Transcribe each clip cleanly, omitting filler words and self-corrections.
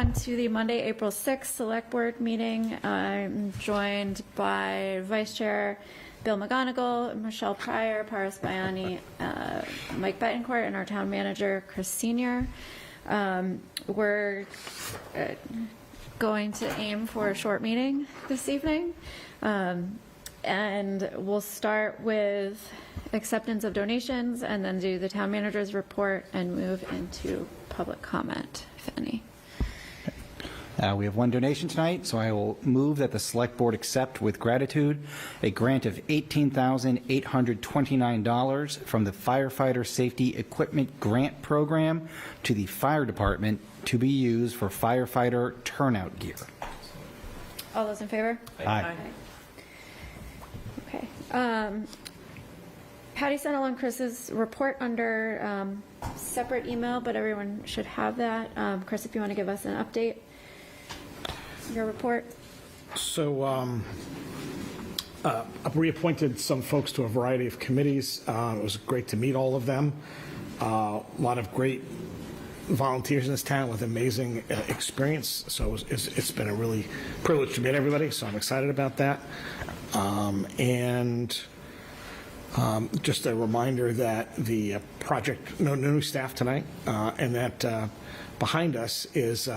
On to the Monday, April 6th Select Board meeting. I'm joined by Vice Chair Bill McGonigal, Michelle Pryor, Paris Bayani, Mike Betancourt, and our Town Manager, Chris Senior. We're going to aim for a short meeting this evening. And we'll start with acceptance of donations and then do the Town Manager's report and move into public comment, if any. We have one donation tonight, so I will move that the Select Board accept with gratitude a grant of $18,829 from the Firefighter Safety Equipment Grant Program to the Fire Department to be used for firefighter turnout gear. All those in favor? Aye. Okay. Patty sent along Chris's report under separate email, but everyone should have that. Chris, if you want to give us an update. Your report. So I've reappointed some folks to a variety of committees. It was great to meet all of them. A lot of great volunteers in this town with amazing experience. So it's been a really privilege to meet everybody. So I'm excited about that. And just a reminder that the project, no new staff tonight, and that behind us is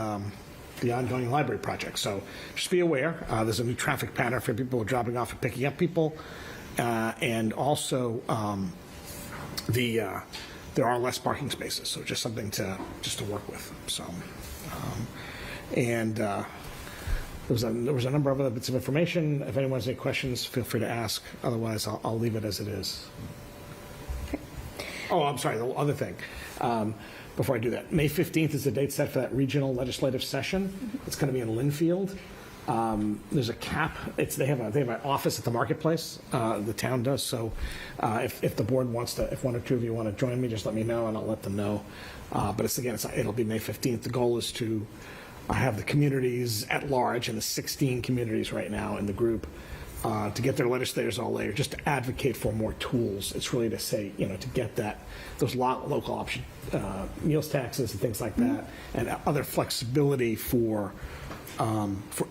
the ongoing library project. So just be aware, there's a new traffic pattern for people who are dropping off and picking up people. And also there are less parking spaces. So just something to work with. So, there was a number of other bits of information. If anyone has any questions, feel free to ask. Otherwise, I'll leave it as it is. Oh, I'm sorry, the other thing. Before I do that, May 15th is the date set for that regional legislative session. It's going to be in Linfield. There's a cap. They have an office at the marketplace. The town does. So if the board wants to, if one or two of you want to join me, just let me know and I'll let them know. But it'll be May 15th. The goal is to have the communities at large, and the 16 communities right now in the group, to get their legislators all there, just to advocate for more tools. It's really to say, to get those local option meals taxes and things like that, and other flexibility for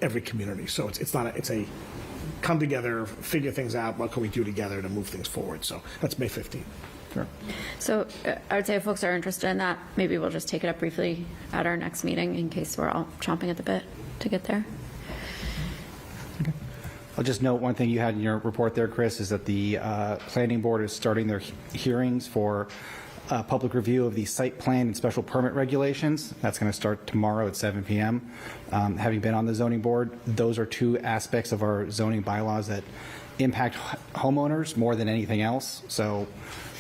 every community. So it's a come together, figure things out. What can we do together to move things forward? So that's May 15th. Sure. So I would say if folks are interested in that, maybe we'll just take it up briefly at our next meeting in case we're all chomping at the bit to get there. I'll just note one thing you had in your report there, Chris, is that the Planning Board is starting their hearings for public review of the site plan and special permit regulations. That's going to start tomorrow at 7 p.m. Having been on the zoning board, those are two aspects of our zoning bylaws that impact homeowners more than anything else. So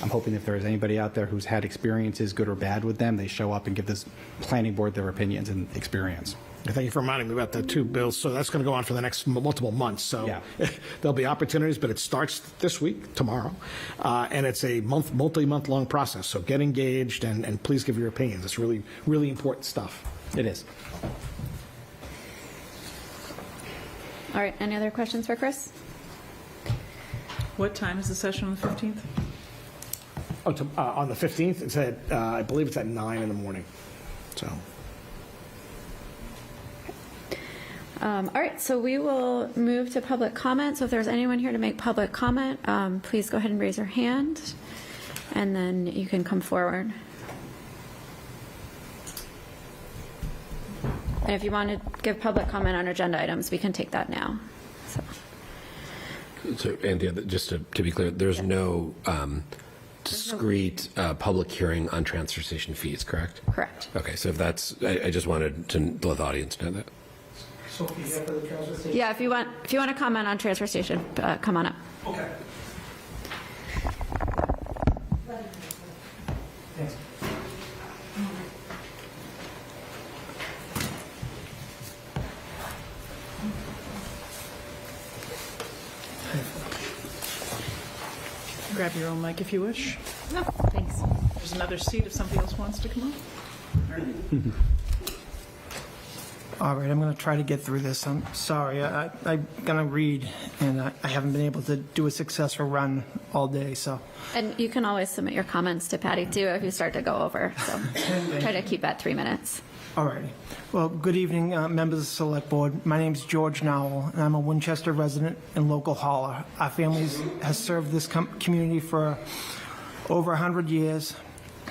I'm hoping if there's anybody out there who's had experiences, good or bad, with them, they show up and give this Planning Board their opinions and experience. Thank you for reminding me about that too, Bill. So that's going to go on for the next multiple months. So yeah. There'll be opportunities, but it starts this week, tomorrow, and it's a multi-month long process. So get engaged and please give your opinions. It's really, really important stuff. It is. All right. Any other questions for Chris? What time is the session on the 15th? On the 15th, it's at, I believe it's at 9 in the morning. So. All right, so we will move to public comment. So if there's anyone here to make public comment, please go ahead and raise your hand, and then you can come forward. And if you want to give public comment on agenda items, we can take that now. So, Andy, just to be clear, there's no discrete public hearing on transfer station fees, correct? Correct. Okay, so if that's, I just wanted to let the audience know that. Sophie, here for the transfer station? Yeah, if you want to comment on transfer station, come on up. Okay. Thanks. Grab your own mic if you wish. No, thanks. There's another seat if somebody else wants to come up. All right, I'm going to try to get through this. I'm sorry. I'm going to read, and I haven't been able to do a successful run all day, so. And you can always submit your comments to Patty, too, if you start to go over. So try to keep at 3 minutes. All righty. Well, good evening, members of the Select Board. My name is George Nowell, and I'm a Winchester resident and local hauler. Our family has served this community for over 100 years.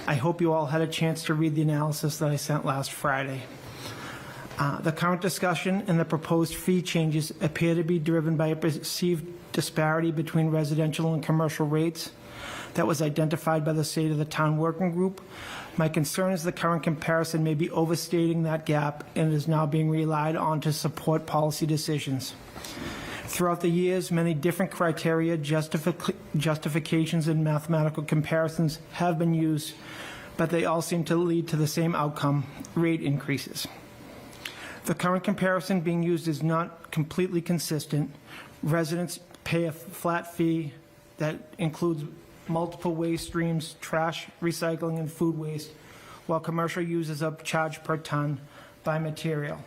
I hope you all had a chance to read the analysis that I sent last Friday. The current discussion and the proposed fee changes appear to be driven by a perceived disparity between residential and commercial rates that was identified by the State of the Town Working Group. My concern is the current comparison may be overstating that gap and is now being relied on to support policy decisions. Throughout the years, many different criteria, justifications, and mathematical comparisons have been used, but they all seem to lead to the same outcome: rate increases. The current comparison being used is not completely consistent. Residents pay a flat fee that includes multiple waste streams, trash, recycling, and food waste, while commercial users are charged per ton by material.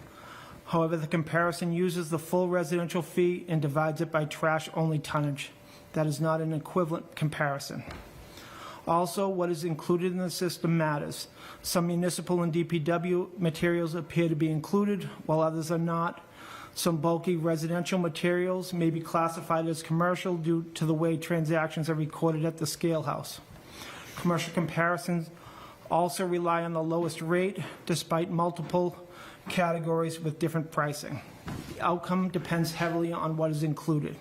However, the comparison uses the full residential fee and divides it by trash-only tonnage. That is not an equivalent comparison. Also, what is included in the system matters. Some municipal and DPW materials appear to be included, while others are not. Some bulky residential materials may be classified as commercial due to the way transactions are recorded at the scale house. Commercial comparisons also rely on the lowest rate, despite multiple categories with different pricing. The outcome depends heavily on what is included.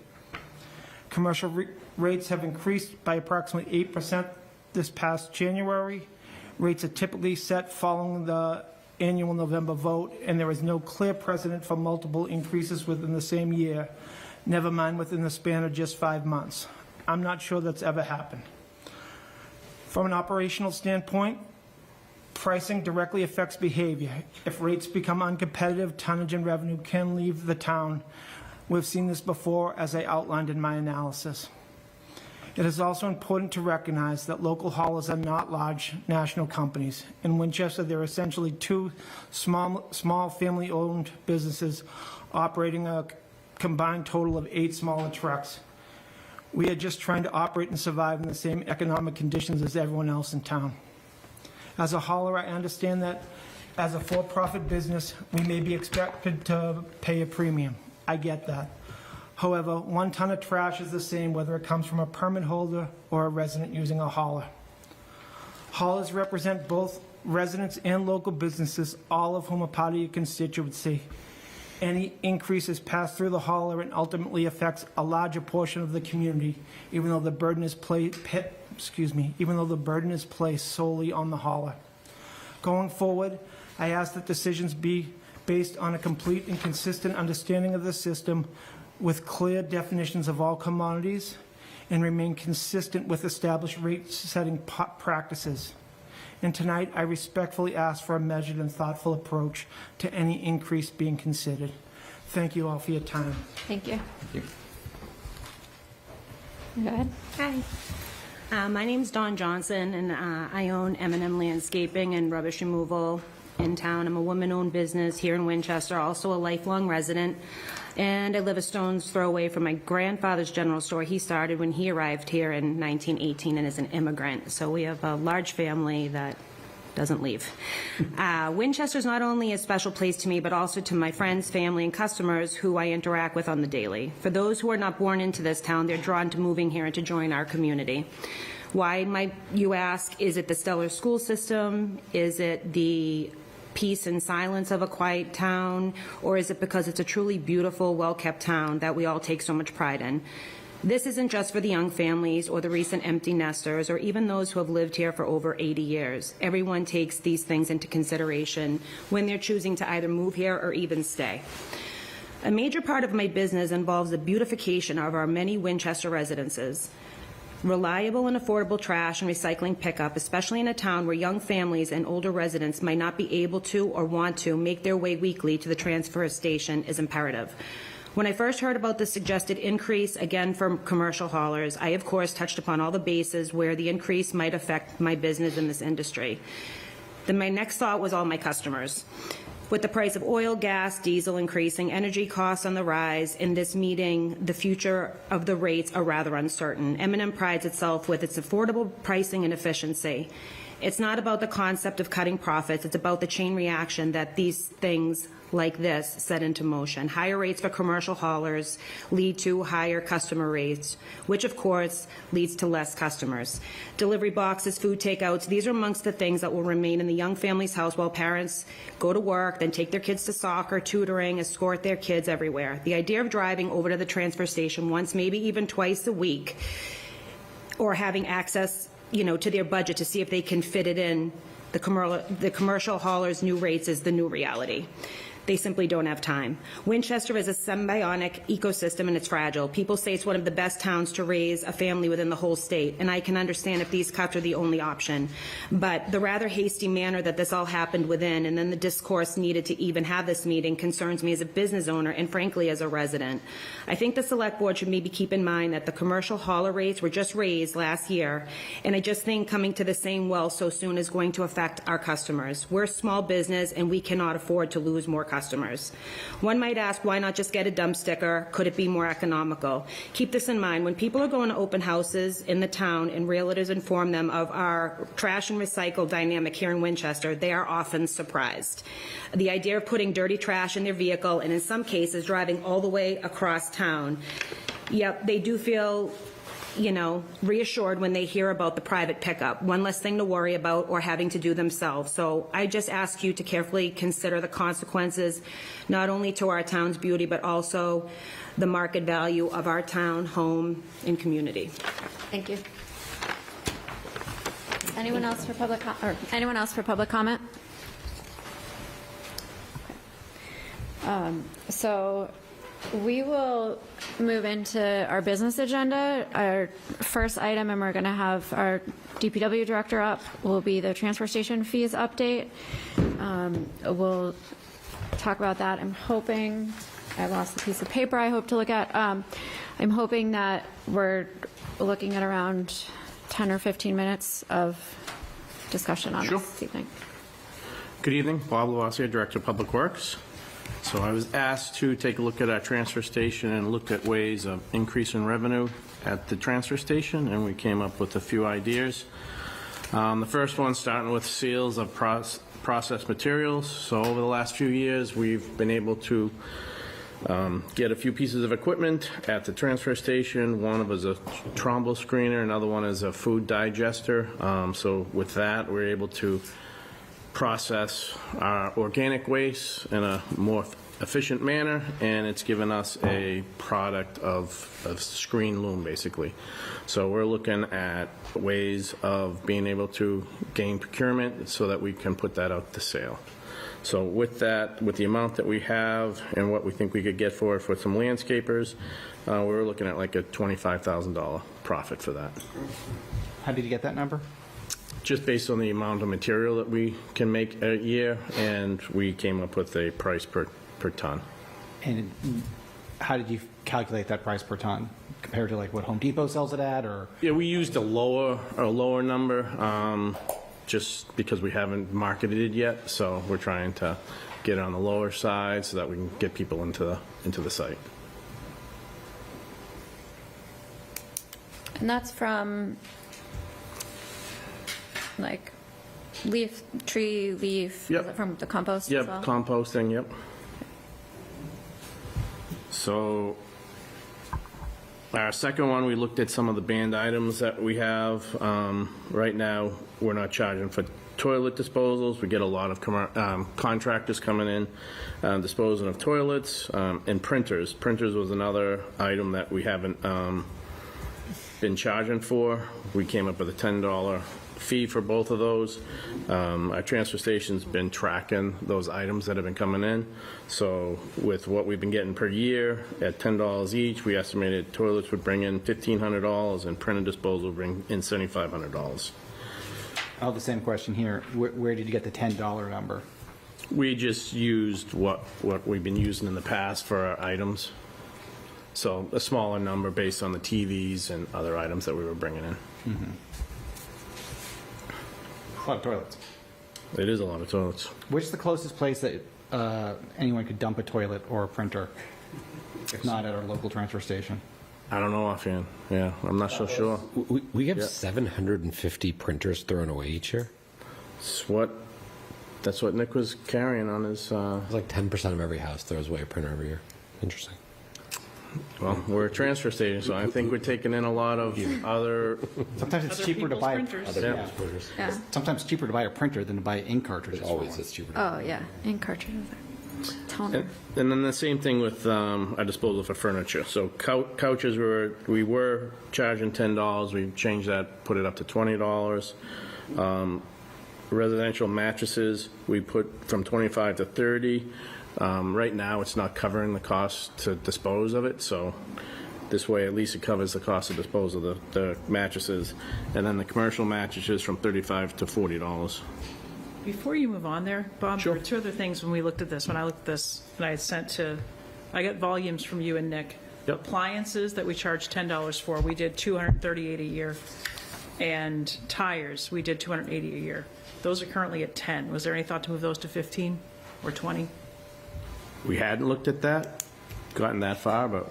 Commercial rates have increased by approximately 8% this past January. Rates are typically set following the annual November vote, and there is no clear precedent for multiple increases within the same year, never mind within the span of just 5 months. I'm not sure that's ever happened. From an operational standpoint, pricing directly affects behavior. If rates become uncompetitive, tonnage and revenue can leave the town. We've seen this before, as I outlined in my analysis. It is also important to recognize that local haulers are not large national companies. In Winchester, there are essentially 2 small family-owned businesses operating a combined total of 8 smaller trucks. We are just trying to operate and survive in the same economic conditions as everyone else in town. As a hauler, I understand that as a for-profit business, we may be expected to pay a premium. I get that. However, 1 ton of trash is the same whether it comes from a permit holder or a resident using a hauler. Haulers represent both residents and local businesses, all of whom are part of your constituency. Any increase is passed through the hauler and ultimately affects a larger portion of the community, even though the burden is placed solely on the hauler. Going forward, I ask that decisions be based on a complete and consistent understanding of the system, with clear definitions of all commodities, and remain consistent with established rate-setting practices. And tonight, I respectfully ask for a measured and thoughtful approach to any increase being considered. Thank you all for your time. Thank you. Go ahead. Hi. My name's Dawn Johnson, and I own M&M Landscaping and Rubbish Removal in town. I'm a woman-owned business here in Winchester, also a lifelong resident, and I live a stone's throw away from my grandfather's general store. He started when he arrived here in 1918 and is an immigrant, so we have a large family that doesn't leave. Winchester's not only a special place to me, but also to my friends, family, and customers who I interact with on the daily. For those who are not born into this town, they're drawn to moving here and to join our community. Why, might you ask? Is it the stellar school system? Is it the peace and silence of a quiet town? Or is it because it's a truly beautiful, well-kept town that we all take so much pride in? This isn't just for the young families or the recent empty nesters or even those who have lived here for over 80 years. Everyone takes these things into consideration when they're choosing to either move here or even stay. A major part of my business involves the beautification of our many Winchester residences. Reliable and affordable trash and recycling pickup, especially in a town where young families and older residents might not be able to or want to make their way weekly to the transfer station, is imperative. When I first heard about the suggested increase, again for commercial haulers, I of course touched upon all the bases where the increase might affect my business in this industry. Then my next thought was all my customers. With the price of oil, gas, diesel increasing, energy costs on the rise, in this meeting, the future of the rates are rather uncertain. M&M prides itself with its affordable pricing and efficiency. It's not about the concept of cutting profits. It's about the chain reaction that these things like this set into motion. Higher rates for commercial haulers lead to higher customer rates, which of course leads to less customers. Delivery boxes, food takeouts, these are amongst the things that will remain in the young family's house while parents go to work, then take their kids to soccer, tutoring, escort their kids everywhere. The idea of driving over to the transfer station once, maybe even twice a week, or having access, to their budget to see if they can fit it in, the commercial haulers' new rates is the new reality. They simply don't have time. Winchester is a symbiotic ecosystem and it's fragile. People say it's one of the best towns to raise a family within the whole state, and I can understand if these cuts are the only option. But the rather hasty manner that this all happened within, and then the discourse needed to even have this meeting, concerns me as a business owner and frankly as a resident. I think the select board should maybe keep in mind that the commercial hauler rates were just raised last year, and I just think coming to the same well so soon is going to affect our customers. We're a small business and we cannot afford to lose more customers. One might ask, why not just get a dump sticker? Could it be more economical? Keep this in mind. When people are going to open houses in the town and realtors inform them of our trash and recycle dynamic here in Winchester, they are often surprised. The idea of putting dirty trash in their vehicle and in some cases driving all the way across town, yep, they do feel reassured when they hear about the private pickup. One less thing to worry about or having to do themselves. So I just ask you to carefully consider the consequences, not only to our town's beauty, but also the market value of our town, home, and community. Thank you. Anyone else for public comment? So we will move into our business agenda. Our first item, and we're going to have our DPW director up, will be the transfer station fees update. We'll talk about that. I'm hoping, I lost the piece of paper I hope to look at. I'm hoping that we're looking at around 10 or 15 minutes of discussion on this evening. Good evening, Bob Lavoisier, Director of Public Works. So I was asked to take a look at our transfer station and look at ways of increasing revenue at the transfer station, and we came up with a few ideas. The first one, starting with sales of processed materials. So over the last few years, we've been able to get a few pieces of equipment at the transfer station. One of is a trombone screener, another one is a food digester. So with that, we're able to process our organic waste in a more efficient manner, and it's given us a product of screen loom, basically. So we're looking at ways of being able to gain procurement so that we can put that out to sale. So with that, with the amount that we have and what we think we could get for some landscapers, we're looking at like a $25,000 profit for that. How did you get that number? Just based on the amount of material that we can make a year, and we came up with a price per ton. And how did you calculate that price per ton compared to like what Home Depot sells it at, or? Yeah, we used a lower number, just because we haven't marketed it yet. So we're trying to get it on the lower side so that we can get people into the site. And that's from like tree leaf? Yep. Is it from the compost as Yep, well? composting, yep. So our second one, we looked at some of the banned items that we have. Right now, we're not charging for toilet disposals. We get a lot of contractors coming in, disposing of toilets, and printers. Printers was another item that we haven't been charging for. We came up with a $10 fee for both of those. Our transfer station's been tracking those items that have been coming in. So with what we've been getting per year at $10 each, we estimated toilets would bring in $1,500 and printer disposal would bring in $7,500. I'll have the same question here. Where did you get the $10 number? We just used what we've been using in the past for our items. So a smaller number based on the TVs and other items that we were bringing in. Mm-hmm. A lot of toilets. It is a lot of toilets. Where's the closest place that anyone could dump a toilet or a printer, if not at our local transfer station? I don't know offhand. Yeah, I'm not so sure. We have Yeah. 750 printers thrown away each year. That's what Nick was carrying on his, It's like 10% of every house throws away a printer every year. Interesting. well, we're a transfer station, so I think we're taking in a lot of other, Sometimes it's Other cheaper to people's buy. printers. yeah. Yeah. Sometimes cheaper to buy a printer than to buy ink cartridges. Always it's cheaper. Oh, yeah, ink cartridges are toner. And then the same thing with our disposal for furniture. So couches, we were charging $10. We changed that, put it up to $20. Residential mattresses, we put from 25 to 30. Right now, it's not covering the cost to dispose of it, so this way, at least it covers the cost of disposal of the mattresses. And then the commercial mattresses from $35 to $40. Before you move on there, Bob, there were two other things when we looked at this, when I looked at this, and I had I got volumes from you and Nick. Yep. Appliances that we charged $10 for, we did $238 a year. And tires, we did $280 a year. Those are currently at 10. Was there any thought to move those to 15 or 20? We hadn't looked at that, gotten that far, but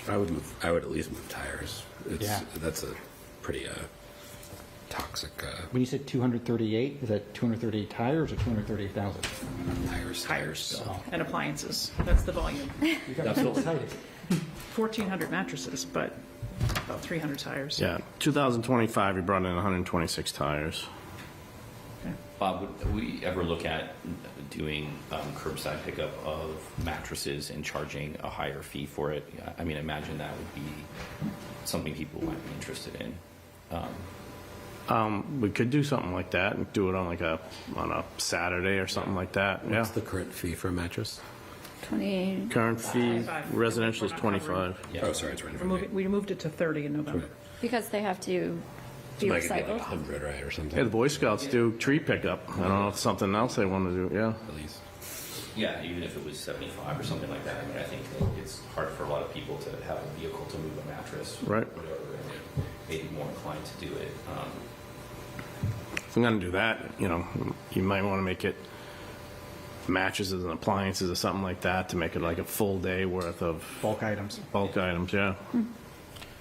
I would at least move tires. Yeah. That's a pretty toxic When you said 238, is that 238 tires or 238,000? tires still. And appliances, that's the volume. Definitely. 1,400 mattresses, but about 300 tires. yeah, 2025, we brought in 126 tires. Bob, would we ever look at doing curbside pickup of mattresses and charging a higher fee for it? I mean, I imagine that would be something people might be interested in. We could do something like that and do it on on a Saturday or something like that, yeah. What's the current fee for a mattress? 20, Current fee, 25. residential is We're not covering. 25. Yeah. Oh, sorry, it's right in front of me. We moved it to 30 in November. because they have to be Might be like recycled. 100, right, or something? Yeah, the Boy Scouts do tree pickup. I don't know if it's something else they want to do, yeah. At least. Yeah, even if it was 75 or something like that. I mean, I think that it's hard for a lot of people to have a vehicle to move a mattress. Right. Whatever, and maybe more inclined to do it. If I'm going to do that, you might want to make it mattresses and appliances or something like that to make it like a full day worth of Bulk items. bulk items, yeah.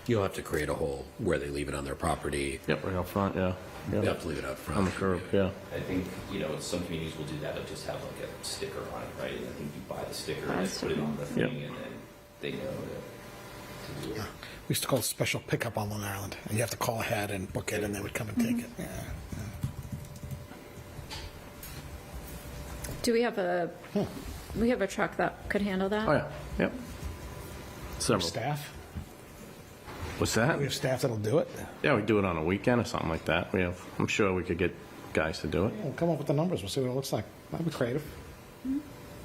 You'll have to create a hole where they leave it on their property. Yep, right up front, yeah. You Yeah. have to leave it out front. On the curb, yeah. I think, some communities will do that. They'll just have like a sticker on it, right? And I think you buy the sticker and put it on the thing, Yep. and then they know to do it. We used to call it special pickup on Long Island, and you have to call ahead and book it, and they would come and take it. Yeah. Do we have a truck that could handle that? Oh, yeah, yep. Several. Staff? What's that? We have staff that'll do it. Yeah, we do it on a weekend or something like that. I'm sure we could get guys to do it. We'll come up with the numbers. We'll see what it looks like. That'd be creative.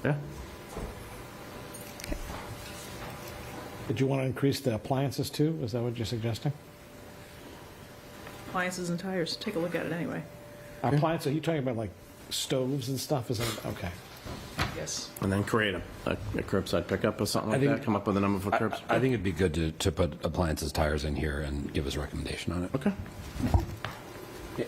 Yeah. Did you want to increase the appliances too? Is that what you're suggesting? Appliances and tires, take a look at it anyway. Appliances, are you talking about like stoves and stuff? Is that, okay. Yes. And then create a curbside pickup or something like think- that. Come up with a number for curbs. I think it'd be good to put appliances, tires in here and give us a recommendation on it. Okay.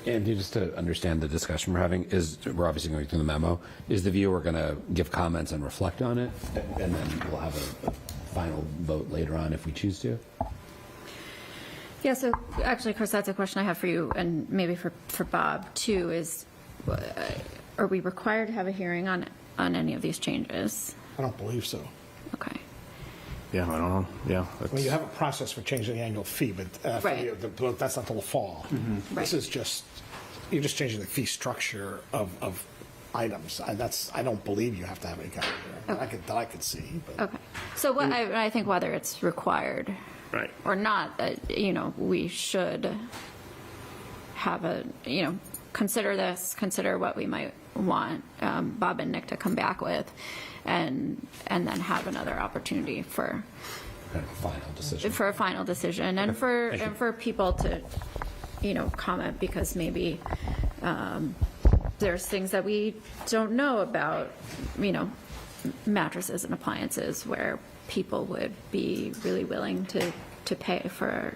And just to understand the discussion we're having, we're obviously going through the memo, is the view we're going to give comments and reflect on it, and then we'll have a final vote later on if we choose to? Yeah, so actually, Chris, that's a question I have for you, and maybe for Bob, too, is are we required to have a hearing on any of these changes? I don't believe so. Okay. Yeah, I don't know. Yeah. Well, you have a process for changing the annual fee, but Right. that's not till the fall. Right. This is just, you're just changing the fee structure of items. I don't believe you have to have any kind of hearing. That I could see. But. Okay. So what I think whether it's required Right. or not, we should have consider what we might want Bob and Nick to come back with, and then have another opportunity for Kind of a final decision. a final decision, and for people to comment, because maybe there's things that we don't know about mattresses and appliances where people would be really willing to pay for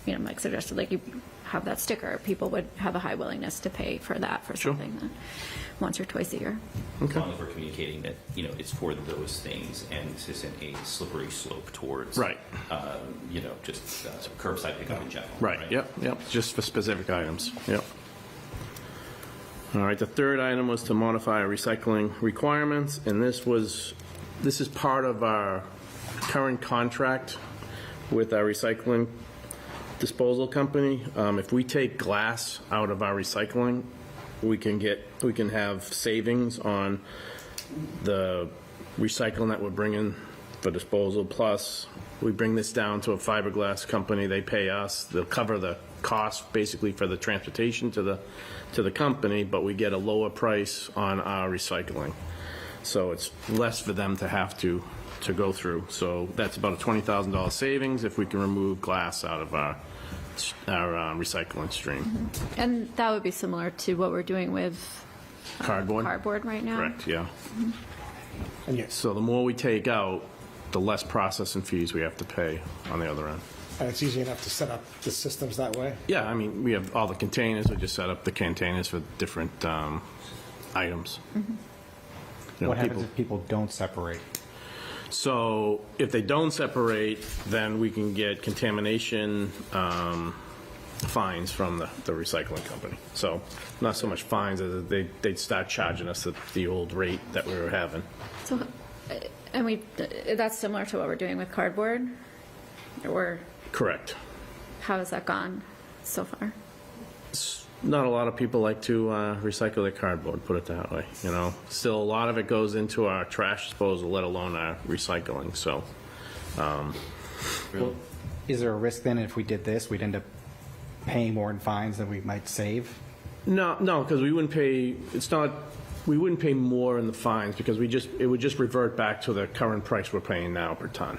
Mike suggested, like, you have that sticker, people would have a high willingness to pay for that for something that once or twice a year. As long as we're communicating that, it's for those things, and this isn't a slippery slope towards, Right. Just curbside pickup in general. Right. Yep. Just for specific items. Yep. All right, the third item was to modify our recycling requirements, and this is part of our current contract with our recycling disposal company. If we take glass out of our recycling, we can have savings on the recycling that we're bringing for disposal. Plus, we bring this down to a fiberglass company. They pay us. They'll cover the cost basically for the transportation to the company, but we get a lower price on our recycling. So it's less for them to have to go through. So that's about a $20,000 savings if we can remove glass out of our recycling stream. And that would be similar to what we're doing with cardboard right now? Correct, yeah. And yes, So the more we take out, the less processing fees we have to pay on the other end. and it's easy enough to set up the systems that way. Yeah, I mean, we have all the containers. We just set up the containers for different items. You know, What happens if people don't separate? So if they don't separate, then we can get contamination fines from the recycling company. So not so much fines as they'd start charging us at the old rate that we were having. So, and that's similar to what we're doing with cardboard? Or Correct. how has that gone so far? Not a lot of people like to recycle their cardboard, put it that way, you know. Still, a lot of it goes into our trash disposal, let alone our recycling, so. Is there a risk then if we did this, we'd end up paying more in fines than we might save? No, because we wouldn't pay, we wouldn't pay more in the fines because it would just revert back to the current price we're paying now per ton.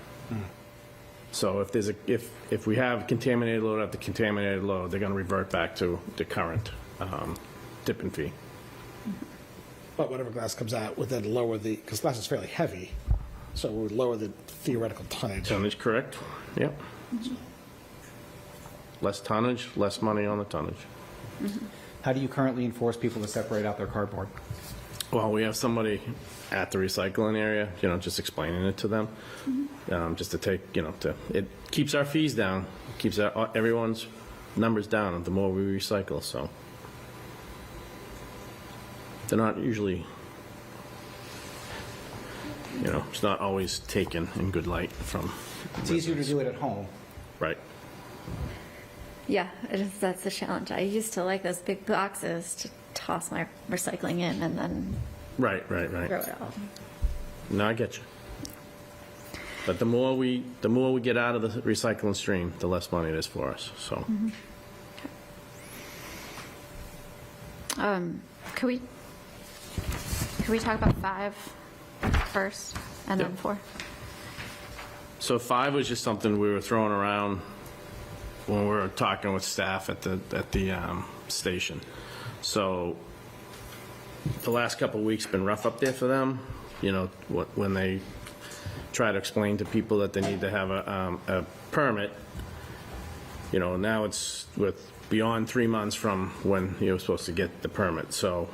So if we have contaminated load after contaminated load, they're going to revert back to the current tipping fee. But whatever glass comes out would then lower because glass is fairly heavy, so it would lower the theoretical tonnage. Tonnage, correct? Yep. Less tonnage, less money on the tonnage. How do you currently enforce people to separate out their cardboard? Well, we have somebody at the recycling area, you know, just explaining it to them, just to take, you know, it keeps our fees down, keeps everyone's numbers down the more we recycle, so. They're not usually, you know, it's not always taken in good light from. It's easier to do it at home. Right. Yeah, that's the challenge. I used to like those big boxes to toss my recycling in and then Right. throw it out. No, I get you. But the more we get out of the recycling stream, the less money it is for us, so. Could we talk about 5 first and then Yep. 4? So 5 was just something we were throwing around when we were talking with staff at the station. So the last couple of weeks been rough up there for them. You know, when they try to explain to people that they need to have a permit. You know, now it's beyond 3 months from when you were supposed to get the permit. So,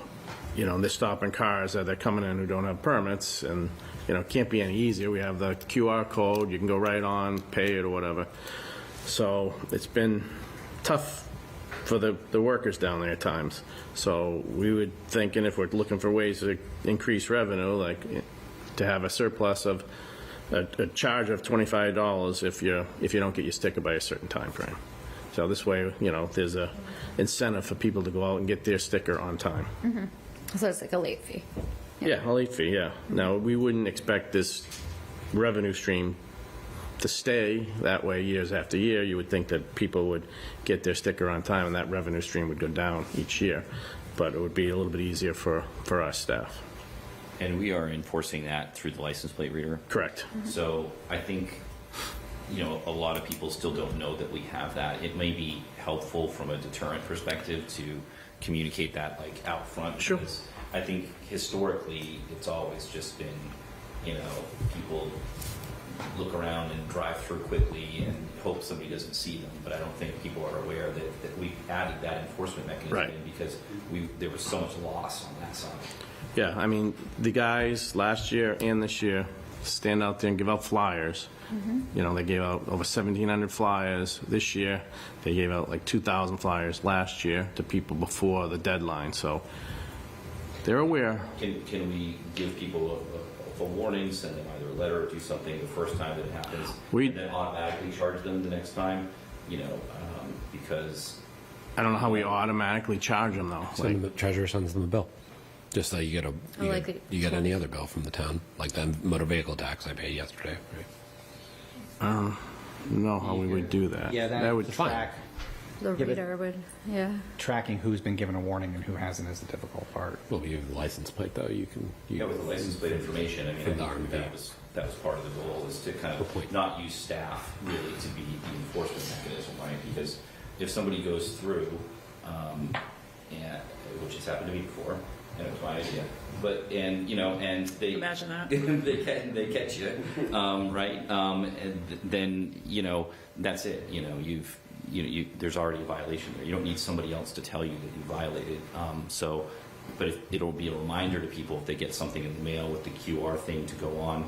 you know, they're stopping cars that are coming in who don't have permits, and you know, it can't be any easier. We have the QR code. You can go right on, pay it or whatever. So it's been tough for the workers down there at times. So we were thinking if we're looking for ways to increase revenue, like to have a surplus of a charge of $25 if you don't get your sticker by a certain time frame. So this way, you know, there's a incentive for people to go out and get their sticker on time. So it's like a late fee. Yeah, a late fee, yeah. Now, we wouldn't expect this revenue stream to stay that way years after year. You would think that people would get their sticker on time and that revenue stream would go down each year. But it would be a little bit easier for our staff. And we are enforcing that through the license plate reader. Correct. So I think, you know, a lot of people still don't know that we have that. It may be helpful from a deterrent perspective to communicate that like out front. Sure. Because I think historically it's always just been, you know, people look around and drive through quickly and hope somebody doesn't see them. But I don't think people are aware that we added that enforcement mechanism Right. in because there was so much loss on that side. Yeah, I mean, the guys last year and this year stand out there and give out flyers. You know, they gave out over 1,700 flyers this year. They gave out like 2,000 flyers last year to people before the deadline. So, they're aware. Can we give people a warning, send them either a letter or do something the first time that it happens, and then automatically charge them the next time? Because I don't know how we automatically charge them, though. The treasurer sends them a bill, just like you get any other bill from the town, like the motor vehicle tax I paid yesterday. Right? I don't know how we would do that. Yeah, that would track. The but- reader would, yeah. Tracking who's been given a warning and who hasn't is the difficult part. Well, you have the license plate though. You can. with the license plate information, I mean, From the I think RMV. that was part of the goal, is to kind of not use staff really to be the enforcement mechanism, right? Because if somebody goes through, and which has happened to me before, and it was my idea, and they Imagine that. they catch you, right? And then that's it. There's already a violation there. You don't need somebody else to tell you that you violated. But it'll be a reminder to people if they get something in the mail with the QR thing to go on,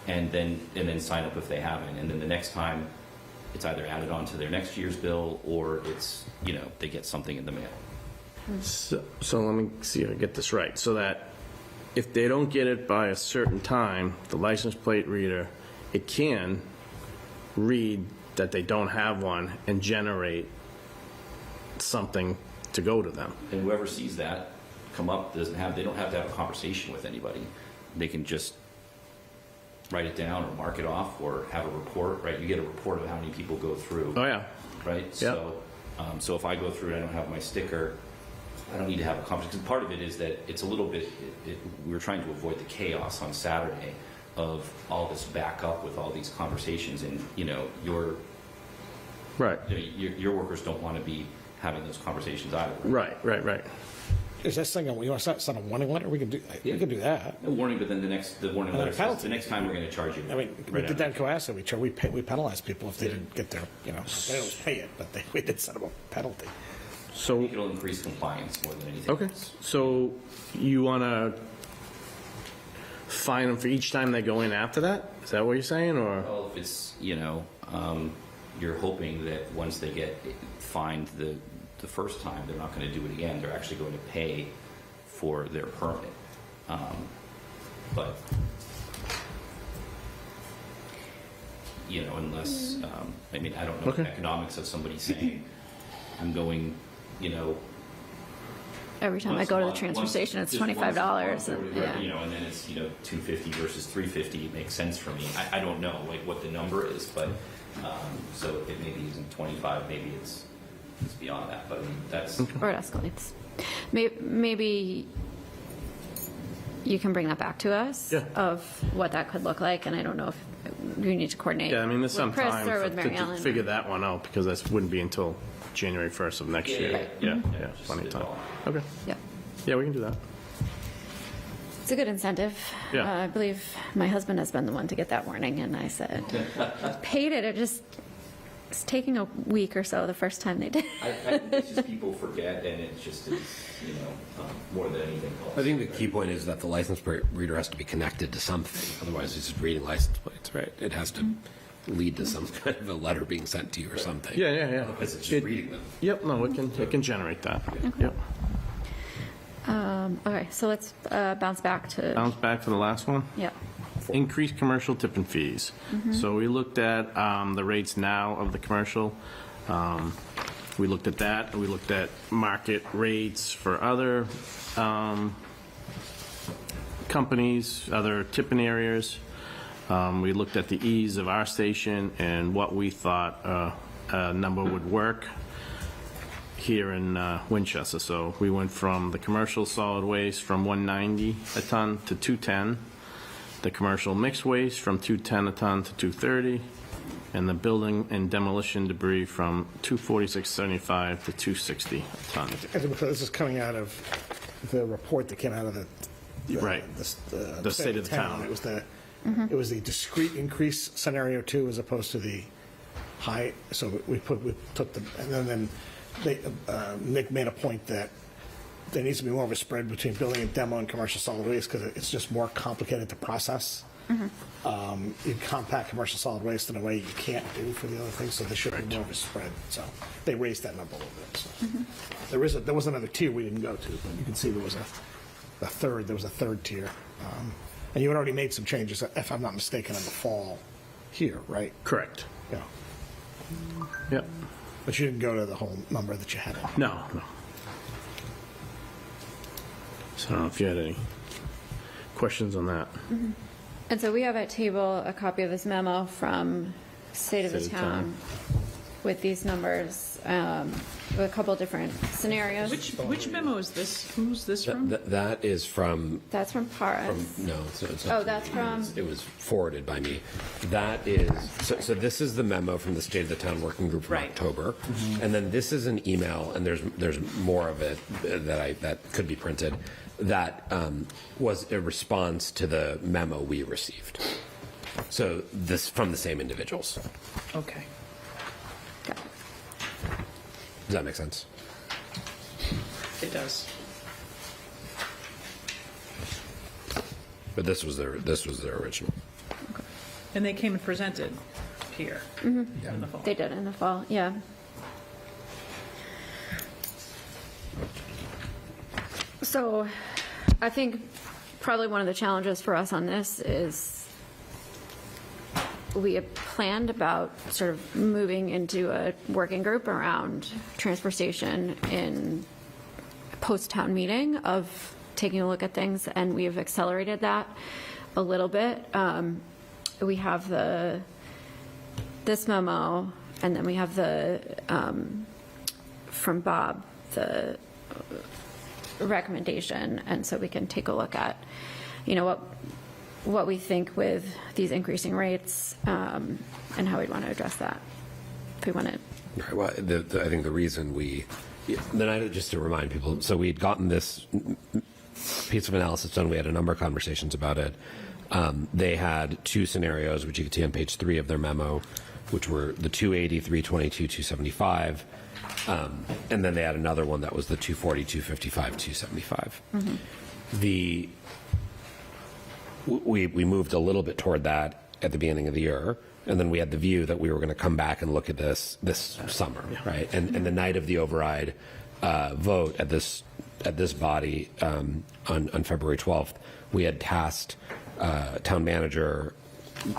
and then sign up if they haven't. And then the next time, it's either added on to their next year's bill, or it's they get something in the mail. So let me see if I get this right. So that if they don't get it by a certain time, the license plate reader, it can read that they don't have one and generate something to go to them. And whoever sees that come up they don't have to have a conversation with anybody. They can just write it down or mark it off or have a report, right? You get a report of how many people go through. Oh, yeah. Right? Yeah. So if I go through and I don't have my sticker, I don't need to have a conversation. Because part of it is that it's a little bit, we were trying to avoid the chaos on Saturday of all this backup with all these conversations, and your workers don't want to be having those conversations either. Right. Is that thing, you want to send a warning letter? We can do that. A warning, but then the warning And then letter a says, penalty. the next time we're going to charge you. I mean, we right did that in after. Cohasset. We penalize people if they didn't get their, they didn't always pay it, but we did set them a penalty. So, It'll increase compliance more than anything okay. else. So you want to fine them for each time they go in after that? Is that what you're saying, or? Well, if it's, you're hoping that once they get fined the first time, they're not going to do it again. They're actually going to pay for their permit. But, unless, I don't know the Okay. economics of somebody saying, I'm going, Every time I go to the transfer station, it's $25. And then it's, $250 versus $350 makes sense for me. I don't know what the number is, but, so it maybe isn't 25, maybe it's beyond that, but I mean, that's. Or it escalates. Maybe you can bring that back to us Yeah. of what that could look like, and I don't know if we need to coordinate Yeah, I mean, there's some with Chris time or with to Mary Ellen. figure that one out, because that wouldn't be until January 1st of next year. Right. Yeah, Just plenty of time. spitball. Okay. Yep. Yeah, we can do that. It's a good incentive. Yeah. I believe my husband has been the one to get that warning, and I said, paid it. It's taking a week or so the first time they did. I think it's just people forget, and it just is, more than anything else. I think the key point is that the license plate reader has to be connected to something. Otherwise, it's just reading license plates, right? It has to lead to some kind of a letter being sent to you or something. Yeah. Otherwise, it's just reading them. Yep, no, it can generate that. Yep. Okay, so let's bounce back to, Bounce back to the last one. yeah. Increased commercial tipping fees. So we looked at the rates now of the commercial. We looked at that. We looked at market rates for other companies, other tipping areas. We looked at the ease of our station and what we thought a number would work here in Winchester. So we went from the commercial solid waste from 190 a ton to 210, the commercial mixed waste from 210 a ton to 230, and the building and demolition debris from 246.75 to 260 a ton. This is coming out of the report that came out of the state of the town. It was the discrete increase scenario 2 as opposed to the high. So we took the, and then Nick made a point that there needs to be more of a spread between building and demo and commercial solid waste because it's just more complicated to process. You compact commercial solid waste in a way you can't do for the other things, so there should be more of a spread. So they raised that number a little bit. So. There was another tier we didn't go to, but you can see there was there was a third tier. And you had already made some changes, if I'm not mistaken, in the fall here, right? Correct. Yeah. Yep. But you didn't go to the whole number that you had. No. So I don't know if you had any questions on that. And so we have at table a copy of this memo from State of the State of Town with these numbers, with a couple different scenarios. Which memo is this? Who's this from? That is from, That's from Paras. no, it's Oh, not. that's from- It was forwarded by me. That is, so this is the memo from the State of the Town Working Group from Right. October. And then this is an email, and there's more of it that could be printed, that was a response to the memo we received. So this, from the same individuals. Okay. Got it. Does that make sense? It does. But this was their original. And they came and presented here in the fall. They did in the fall, yeah. So I think probably one of the challenges for us on this is we had planned about sort of moving into a working group around transfer station in post-town meeting of taking a look at things, and we have accelerated that a little bit. We have this memo, and then we have the, from Bob, the recommendation, and so we can take a look at, what we think with these increasing rates, and how we'd want to address that, if we want to. Right, well, I think the reason just to remind people, so we'd gotten this piece of analysis done. We had a number of conversations about it. They had two scenarios, which you can see on page 3 of their memo, which were the 280, 322, 275. And then they had another one that was the 240, 255, 275. We moved a little bit toward that at the beginning of the year, and then we had the view that we were going to come back and look at this summer, right? And the night of the override vote at this body on February 12th, we had tasked town manager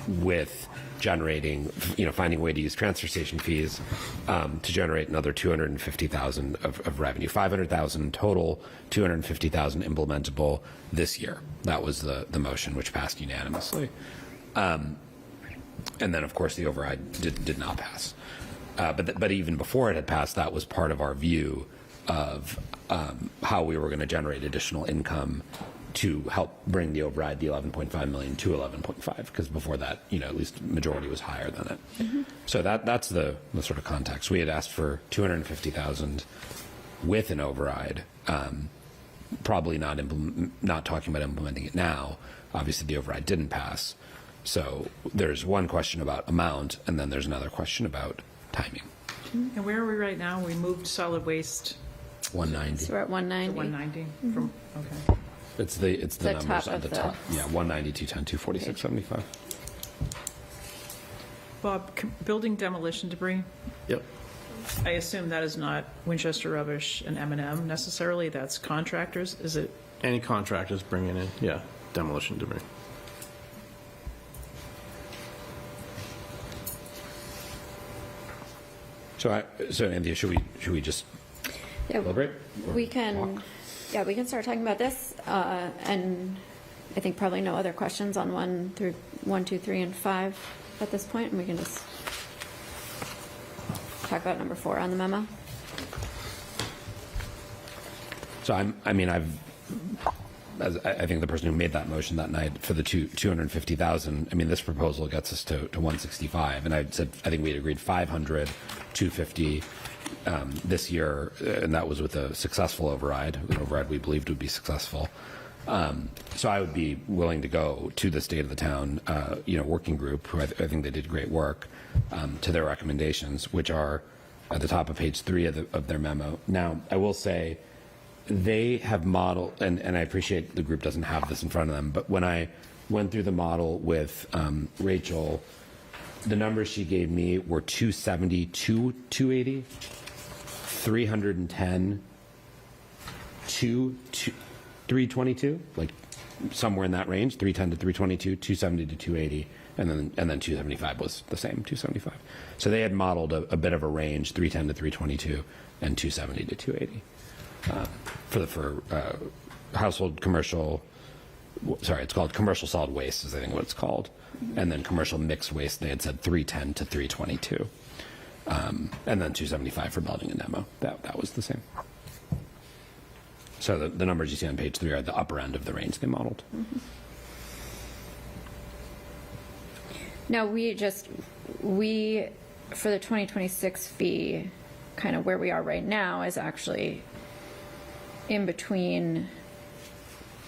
with generating, finding a way to use transfer station fees to generate another $250,000 of revenue, $500,000 total, $250,000 implementable this year. That was the motion, which passed unanimously. And then, of course, the override did not pass. But even before it had passed, that was part of our view of how we were going to generate additional income to help bring the override, the 11.5 million, to 11.5, because before that, at least majority was higher than it. So that's the sort of context. We had asked for 250,000 with an override, probably not talking about implementing it now. Obviously, the override didn't pass. So there's one question about amount, and then there's another question about timing. And where are we right now? We moved solid waste 190. So we're at 190. to 190 from, okay. It's the The numbers top at of the the- top. Yeah, 190, 210, 246, 75. Bob, building demolition debris, Yep. I assume that is not Winchester Rubbish and M&M necessarily, that's contractors, is it? Any contractors bringing in, demolition debris. So Anthea, should we just Yeah, deliberate? Or we can, walk? we can start talking about this, and I think probably no other questions on 1, 2, 3, and 5 at this point, and we can just talk about number 4 on the memo. So I think the person who made that motion that night for the 250,000. I mean, this proposal gets us to 165, and I said I think we had agreed 500, 250 this year, and that was with a successful override, an override we believed would be successful. So I would be willing to go to the State of the Town, working group, who I think they did great work, to their recommendations, which are at the top of page 3 of their memo. Now, I will say, they have modeled, and I appreciate the group doesn't have this in front of them, but when I went through the model with Rachel, the numbers she gave me were 270 to 280, 310 to 322, like somewhere in that range, 310 to 322, 270 to 280, and then 275 was the same, 275. So they had modeled a bit of a range, 310 to 322, and 270 to 280 for household commercial. Sorry, it's called commercial solid waste, is I think what it's called, and then commercial mixed waste. They had said 310 to 322, and then 275 for building and demo. That was the same. So the numbers you see on page 3 are the upper end of the range they modeled. Now, we, for the 2026 fee, kind of where we are right now is actually in between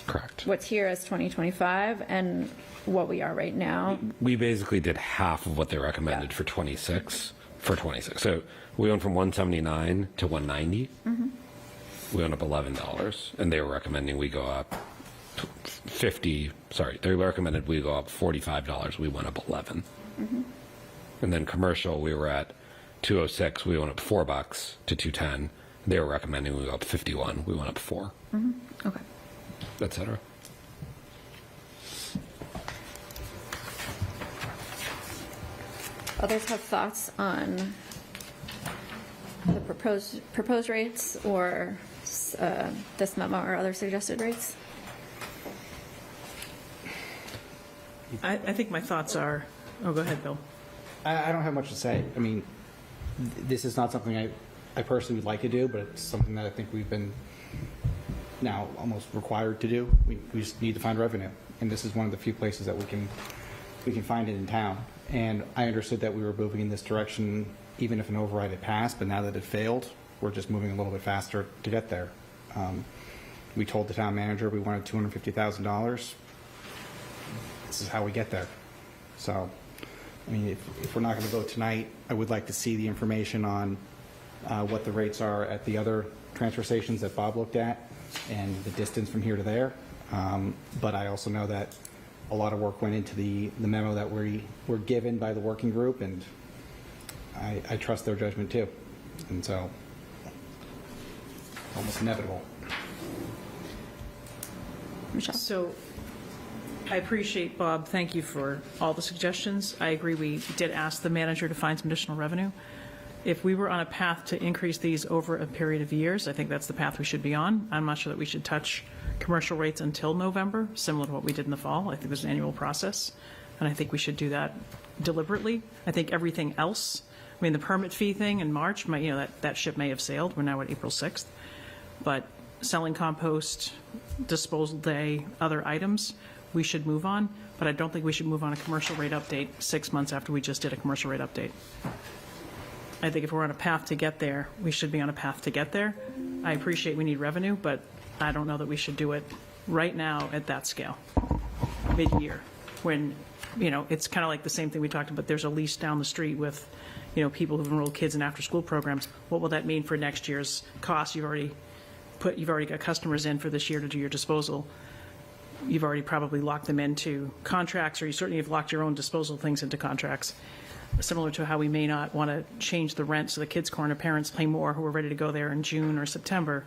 Correct. what's here as 2025 and what we are right now. We basically did half of what they recommended for 26 for 26. So we went from 179 to 190. We went up $11, and they were recommending we go up 50. Sorry, they recommended we go up $45. We went up 11. And then commercial, we were at 206. We went up $4 to 210. They were recommending we go up 51. We went up 4, Okay. etc. Others have thoughts on the proposed rates or this memo or other suggested rates? I think my thoughts are, oh, go ahead, Bill. I don't have much to say. I mean, this is not something I personally would like to do, but it's something that I think we've been now almost required to do. We just need to find revenue, and this is one of the few places that we can find it in town. And I understood that we were moving in this direction even if an override had passed, but now that it failed, we're just moving a little bit faster to get there. We told the town manager we wanted $250,000. This is how we get there. So, I mean, if we're not going to vote tonight, I would like to see the information on what the rates are at the other transfer stations that Bob looked at and the distance from here to there. But I also know that a lot of work went into the memo that we were given by the working group, and I trust their judgment too. And so, almost inevitable. Michelle? So I appreciate, Bob, thank you for all the suggestions. I agree, we did ask the manager to find some additional revenue. If we were on a path to increase these over a period of years, I think that's the path we should be on. I'm not sure that we should touch commercial rates until November, similar to what we did in the fall. I think there's an annual process, and I think we should do that deliberately. I think everything else, I mean, the permit fee thing in March, that ship may have sailed. We're now at April 6th. But selling compost, disposal day, other items, we should move on. But I don't think we should move on a commercial rate update 6 months after we just did a commercial rate update. I think if we're on a path to get there, we should be on a path to get there. I appreciate we need revenue, but I don't know that we should do it right now at that scale, mid-year, when, it's kind of like the same thing we talked about. There's a lease down the street with, people who've enrolled kids in after-school programs. What will that mean for next year's costs? You've already got customers in for this year to do your disposal. You've already probably locked them into contracts, or you certainly have locked your own disposal things into contracts. Similar to how we may not want to change the rent so the kids' corner parents pay more who are ready to go there in June or September,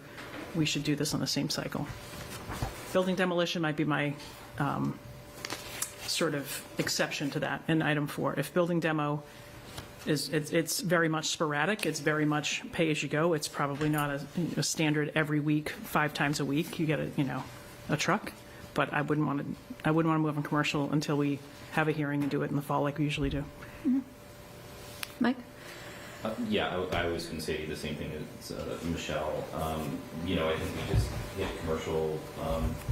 we should do this on the same cycle. Building demolition might be my sort of exception to that in item 4. If building demo it's very much sporadic, it's very much pay as you go, it's probably not a standard every week, 5 times a week you get a truck, but I wouldn't want to move on commercial until we have a hearing and do it in the fall like we usually do. Mike? Yeah, I was going to say the same thing as Michelle. I think we just hit commercial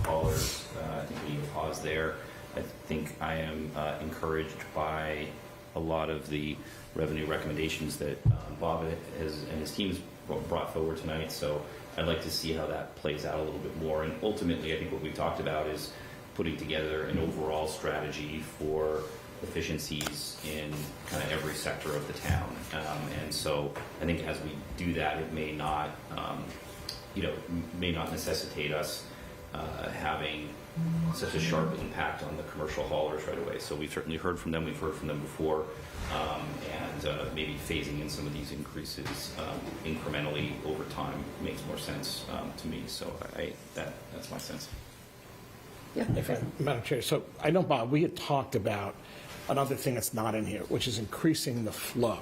callers. I think we need to pause there. I think I am encouraged by a lot of the revenue recommendations that Bob and his teams brought forward tonight. So I'd like to see how that plays out a little bit more. And ultimately, I think what we've talked about is putting together an overall strategy for efficiencies in kind of every sector of the town. And so I think as we do that, it may not necessitate us having such a sharp impact on the commercial haulers right away. So we've certainly heard from them. We've heard from them before, and maybe phasing in some of these increases incrementally over time makes more sense to me. So that's my sense. Madam Chair, so I know, Bob, we had talked about another thing that's not in here, which is increasing the flow.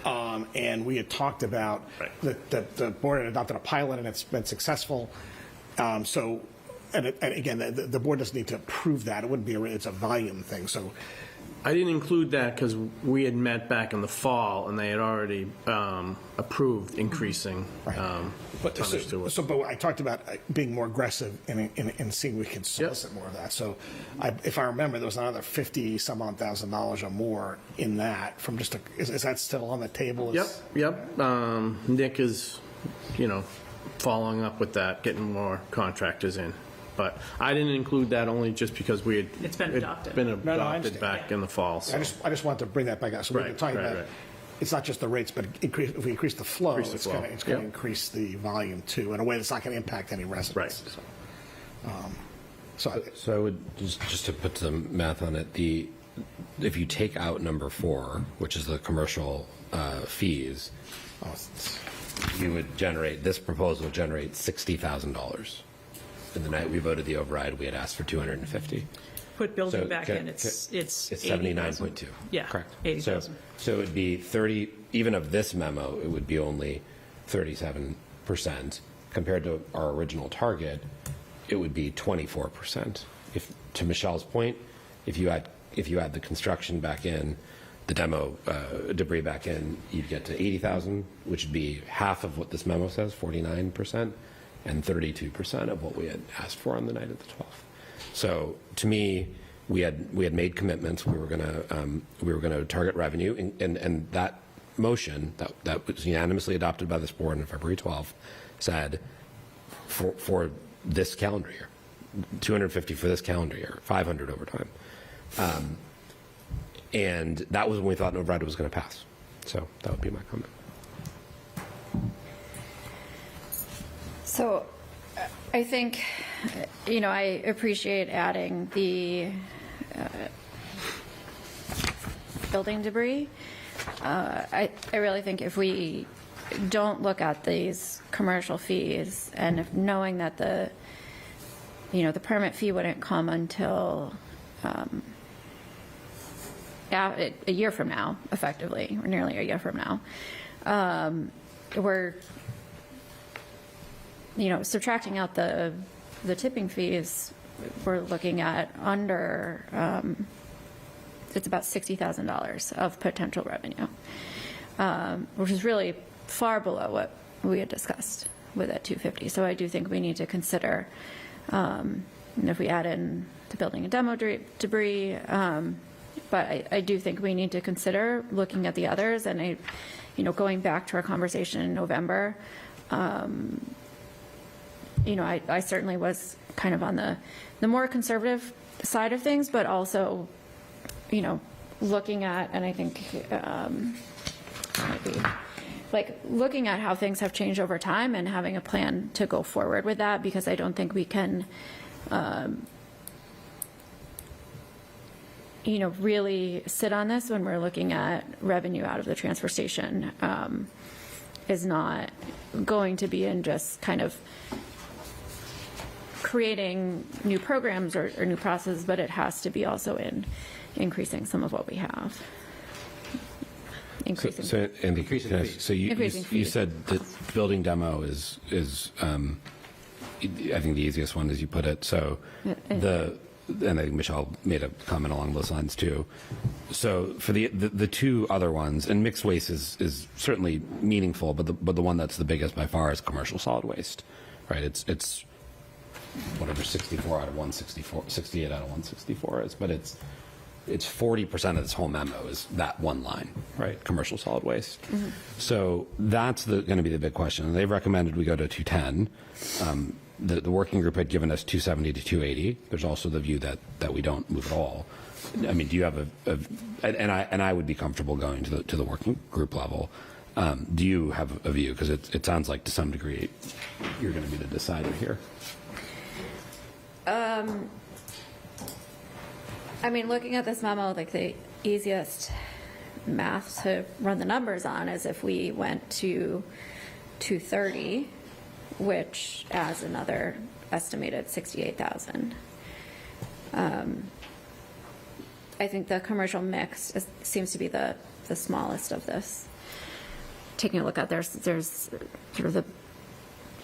And we had talked about that the board had adopted a pilot and it's been successful. And again, the board doesn't need to approve that. It wouldn't be it's a volume thing. So I didn't include that because we had met back in the fall and they had already approved increasing tonnage to it. but I talked about being more aggressive and seeing we can solicit more of that. So if I remember, there was another $50-some-odd thousand or more in that from just is that still on the table? Yep. Nick is, following up with that, getting more contractors in. But I didn't include that only just because we had. It's been adopted. Been I adopted understand. back in the fall. So. I just wanted to bring that back up. So we've been talking about it's not just the rates, but if we increase the flow, it's going to increase the volume too in a way that's not going to impact any residents. Right. So I would just to put some math on it. If you take out number 4, which is the commercial fees, you would generate this proposal would generate $60,000. And the night we voted the override, we had asked for 250. Put building back in, it's 79.2. Yeah, correct. 80,000. So it would be 30. Even of this memo, it would be only 37%. Compared to our original target, it would be 24%. If to Michelle's point, if you add the construction back in, the demo debris back in, you'd get to 80,000, which would be half of what this memo says, 49%. And 32% of what we had asked for on the night of the 12th. So to me, we had made commitments. We were going to target revenue, and that motion that was unanimously adopted by this board on February 12th said for this calendar year, 250 for this calendar year, 500 over time, and that was when we thought an override was going to pass. So that would be my comment. So I think, I appreciate adding the building debris. I really think if we don't look at these commercial fees and if knowing that the permit fee wouldn't come until a year from now, effectively, or nearly a year from now, we're subtracting out the tipping fees, we're looking at under, it's about $60,000 of potential revenue, which is really far below what we had discussed with that 250. So I do think we need to consider, if we add in the building and demo debris, but I do think we need to consider looking at the others. And going back to our conversation in November, I certainly was kind of on the more conservative side of things, but also, looking at, and I think maybe looking at how things have changed over time and having a plan to go forward with that, because I don't think we can, really sit on this when we're looking at revenue out of the transfer station is not going to be in just kind of creating new programs or new processes, but it has to be also in increasing some of what we have. Increasing. So Andy, so you said that building demo is I think the easiest one, as you put it. So and I think Michelle made a comment along those lines too. So for the two other ones, and mixed waste is certainly meaningful, but the one that's the biggest by far is commercial solid waste, right? It's whatever 64 out of 164, 68 out of 164 is, but it's 40% of this whole memo is that one line, right? Commercial solid waste. Mm-hmm. So that's going to be the big question. And they've recommended we go to 210. The working group had given us 270 to 280. There's also the view that we don't move at all. I mean, do you have and I would be comfortable going to the working group level. Do you have a view? Because it sounds like to some degree you're going to be the decider here. I mean, looking at this memo, like the easiest math to run the numbers on is if we went to 230, which adds another estimated 68,000. I think the commercial mix seems to be the smallest of this. Taking a look at there's sort of the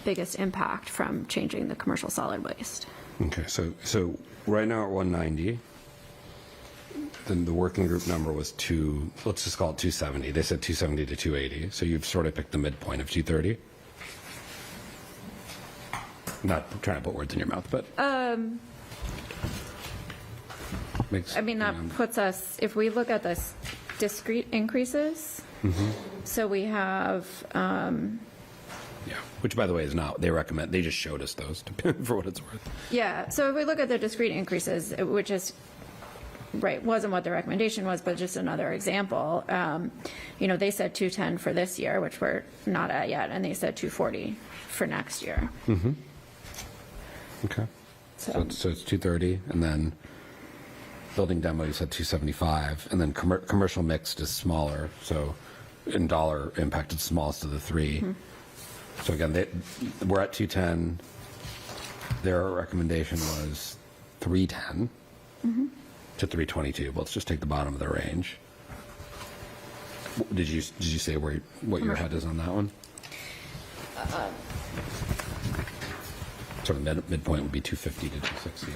biggest impact from changing the commercial solid waste. Okay, so right now at 190, then the working group number was let's just call it 270. They said 270 to 280. So you've sort of picked the midpoint of 230. Not trying to put words in your mouth, but I mean, that puts us, if we look at this discrete increases, so we have, yeah, which by the way is not, they just showed us those for what it's worth. yeah, so if we look at the discrete increases, which is, right, wasn't what the recommendation was, but just another example, you know, they said 210 for this year, which we're not at yet, and they said 240 for next year. Okay. So it's 230, and then building demo, you said 275, and then commercial mixed is smaller, so in dollar impact, it's smallest of the three. So again, we're at 210. Their recommendation was 310 to 322. Well, let's just take the bottom of the range. Did you say what your head is on that one? So the midpoint would be 250 to 260.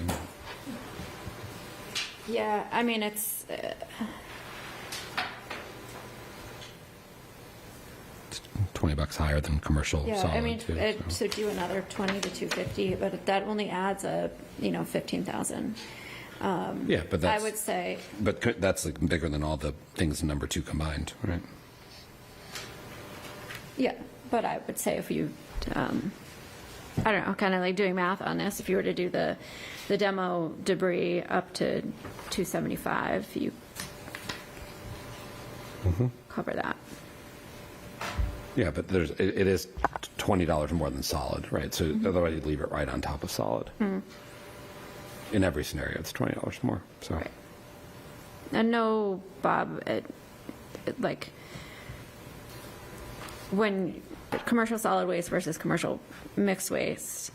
Yeah, I mean, it's, It's $20 higher than commercial yeah, solid I mean, too. so do another 20 to 250, but that only adds 15,000. Yeah, but I would say, that's like bigger than all the things in number two combined, right? yeah, but I would say if you, I don't know, kind of like doing math on this, if you were to do the demo debris up to 275, you cover that. Yeah, but it is $20 more than solid, right? So otherwise you'd leave it right on top of solid. In every scenario, it's $20 more. So. Right. And no, Bob, like when commercial solid waste versus commercial mixed waste,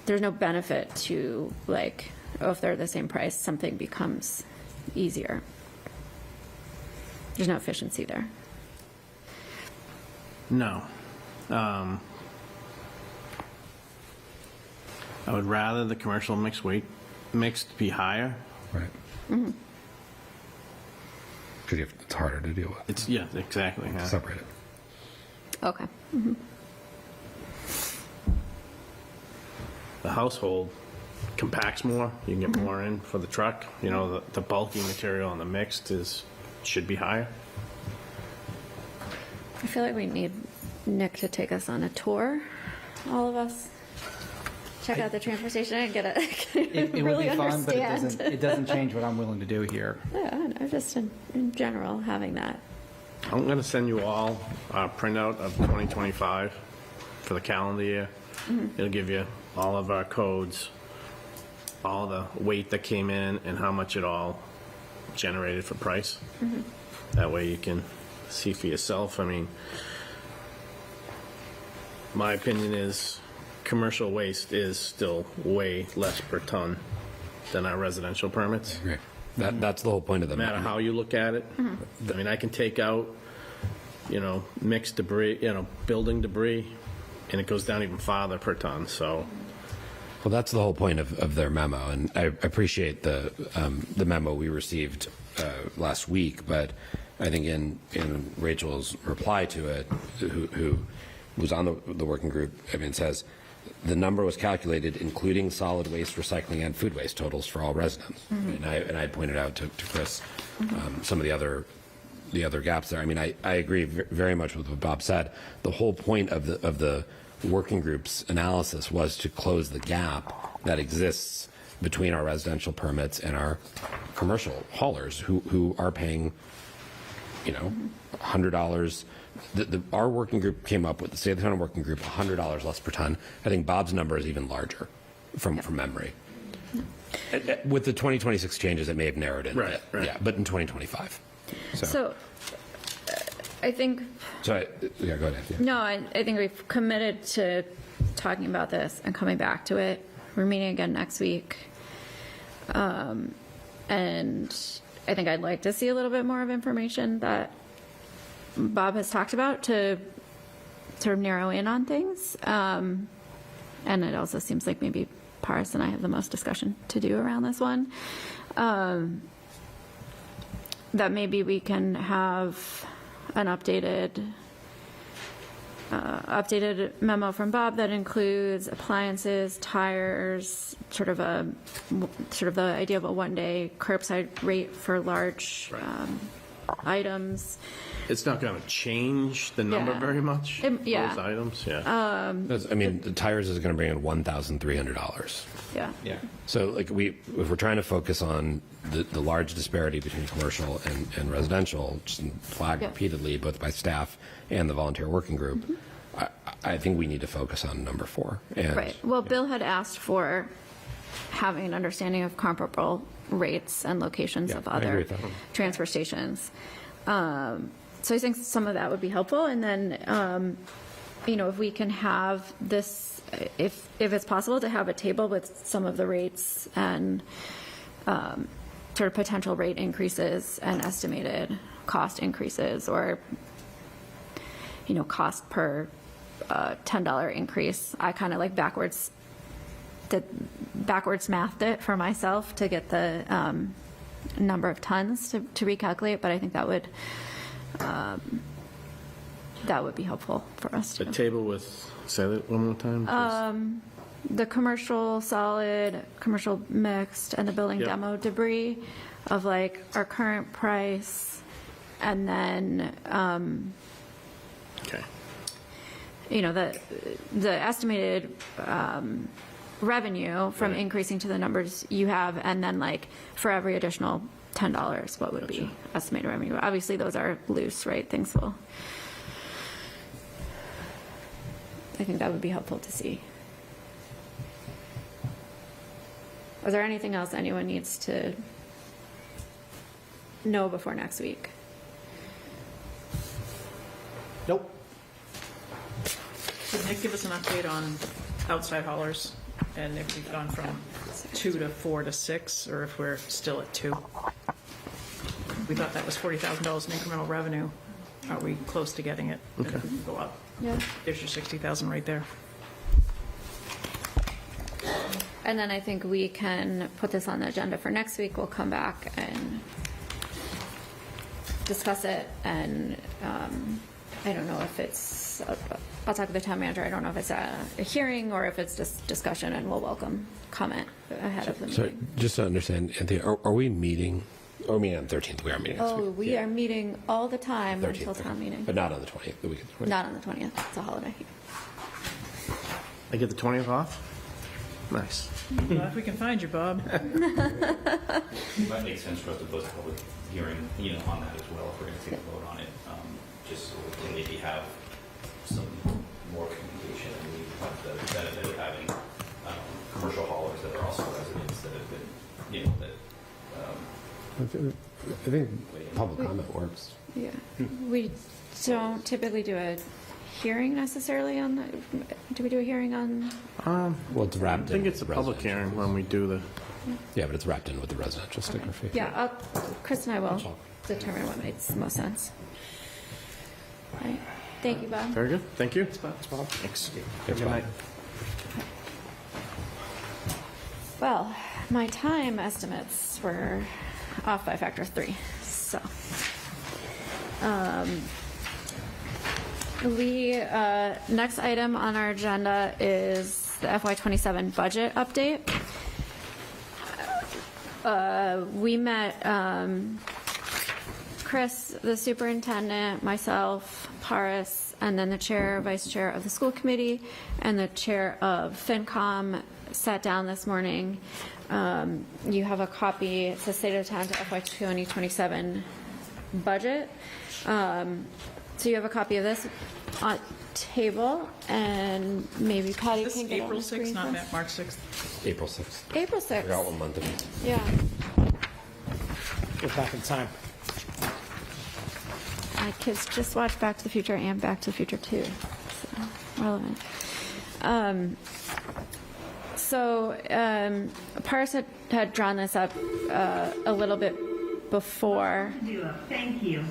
there's no benefit to like, oh, if they're the same price, something becomes easier. There's no efficiency there. No. I would rather the commercial mixed be higher. Right. Because it's harder to deal with. Yeah, exactly. Yeah. Separate it. Okay. The household compacts more. You can get more in for the truck. You know, the bulky material on the mixed should be higher. I feel like we need Nick to take us on a tour, all of us. Check out the transfer station and get It really would be fun, but understand. it doesn't change what I'm willing to do here. Yeah, I know, just in general, having that. I'm going to send you all a printout of 2025 for the calendar year. It'll give you all of our codes, all the weight that came in, and how much it all generated for price. That way you can see for yourself. I mean, my opinion is commercial waste is still way less per ton than our residential permits. Great. That's the whole point of the No matter how you look at it. I mean, I can take out, mixed debris, building debris, and it goes down even farther per ton, so. Well, that's the whole point of their memo, and I appreciate the memo we received last week, but I think in Rachel's reply to it, who was on the working group, I mean, it says, the number was calculated including solid waste, recycling, and food waste totals for all residents. And I pointed out to Chris some of the other gaps there. I mean, I agree very much with what Bob said. The whole point of the working group's analysis was to close the gap that exists between our residential permits and our commercial haulers who are paying, $100. Our working group came up with, the State of the Town working group, $100 less per ton. I think Bob's number is even larger from memory. With the 2026 changes, it may have narrowed it a Right, bit. right. Yeah, but in 2025. So I think, Yeah, go ahead. Yeah. no, I think we've committed to talking about this and coming back to it. We're meeting again next week. And I think I'd like to see a little bit more of information that Bob has talked about to sort of narrow in on things. And it also seems like maybe Paris and I have the most discussion to do around this one. That maybe we can have an updated memo from Bob that includes appliances, tires, sort of the idea of a one-day curbside rate for large items. It's not going to change the number Yeah. very much, yeah. those items, yeah. I mean, the tires is going to bring in $1,300. Yeah. Yeah. So, like, if we're trying to focus on the large disparity between commercial and residential, just flagged Yeah. repeatedly, both by staff and the volunteer working group, I think we need to focus on number 4. And, Right. Well, Bill had asked for having an understanding of comparable rates and locations Yeah, of I agree other with that. transfer stations. So I think some of that would be helpful. And then, if we can have this, if it's possible to have a table with some of the rates and sort of potential rate increases and estimated cost increases, or, cost per $10 increase. I kind of like backwards mathed it for myself to get the number of tons to recalculate, but I think that would be helpful for us A to. table with, say that one more time? The commercial solid, commercial mixed, and the building Yep. demo debris of like our current price, and then Okay. the estimated revenue from Right. increasing to the numbers you have, and then like for every additional $10, what would be estimated revenue? Obviously, those are loose, right? Things will. I think that would be helpful to see. Is there anything else anyone needs to know before next week? Nope. Did Nick give us an update on outside haulers, and if we've gone from 2 to 4 to 6, or if we're still at 2? We thought that was $40,000 in incremental revenue. Are we close to getting it? And if we can go up. Yeah. There's your 60,000 right there. And then I think we can put this on the agenda for next week. We'll come back and discuss it. And I don't know if it's, I'll talk with the town manager. I don't know if it's a hearing or if it's just discussion, and we'll welcome comment ahead of the So, meeting. just to understand, Anthony, are we meeting? Oh, we meeting on the 13th. We are meeting next Oh, week. we are meeting all the time 13th, until town okay. meeting. But not on the 20th, the week of the 20th. Not on the 20th. It's a holiday. I get the 20th off? Nice. Well, if we can find you, Bob. It might make sense for us to post a public hearing, on that as well, if we're going to take a vote on it, just so we can maybe have some more communication. And we have the benefit of having commercial haulers that are also residents that have been, I think public comment works. Yeah. We don't typically do a hearing necessarily on the, do we do a hearing on? Well, it's I wrapped in. think with it's a the public residential. hearing when we do the, Yeah, but it's wrapped in with the residential sticker fee. Yeah, Chris and I will determine what makes the most sense. All right. Thank you, Bob. very good, thank you. Thanks, Bob. Thanks. Thanks, Good Bob. night. Well, my time estimates were off by a factor of 3, so. Next item on our agenda is the FY27 budget update. We met, Chris, the superintendent, myself, Paris, and then the chair, vice chair of the school committee, and the chair of FinCom sat down this morning. You have a copy, it says State of the Town to FY 2027 budget. So you have a copy of this on table, and maybe Patty This can is get on April the screen 6th, not for us. March 6th. April 6th. April I forgot 6th. what month it is. Yeah. We're back in time. My kids just watched Back to the Future and Back to the Future 2. So, relevant. Paris had drawn this up a little bit before. Thank you.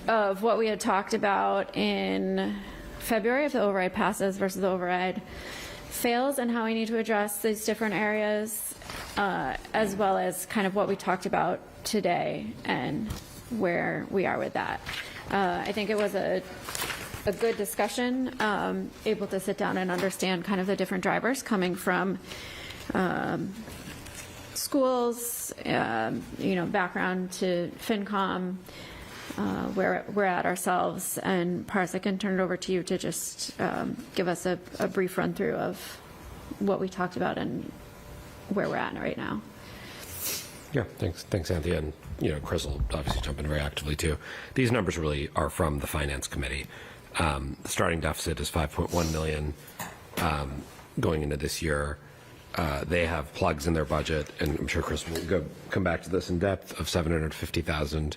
Of what we had talked about in February, if the override passes versus the override fails, and how we need to address these different areas, as well as kind of what we talked about today and where we are with that. I think it was a good discussion, able to sit down and understand kind of the different drivers coming from schools, background to FinCom, where we're at ourselves. And Paris, I can turn it over to you to just give us a brief run through of what we talked about and where we're at right now. Yeah, thanks, Anthea. And, Chris will obviously jump in very actively, too. These numbers really are from the Finance Committee. The starting deficit is $5.1 million going into this year. They have plugs in their budget, and I'm sure Chris will come back to this in depth, of $750,000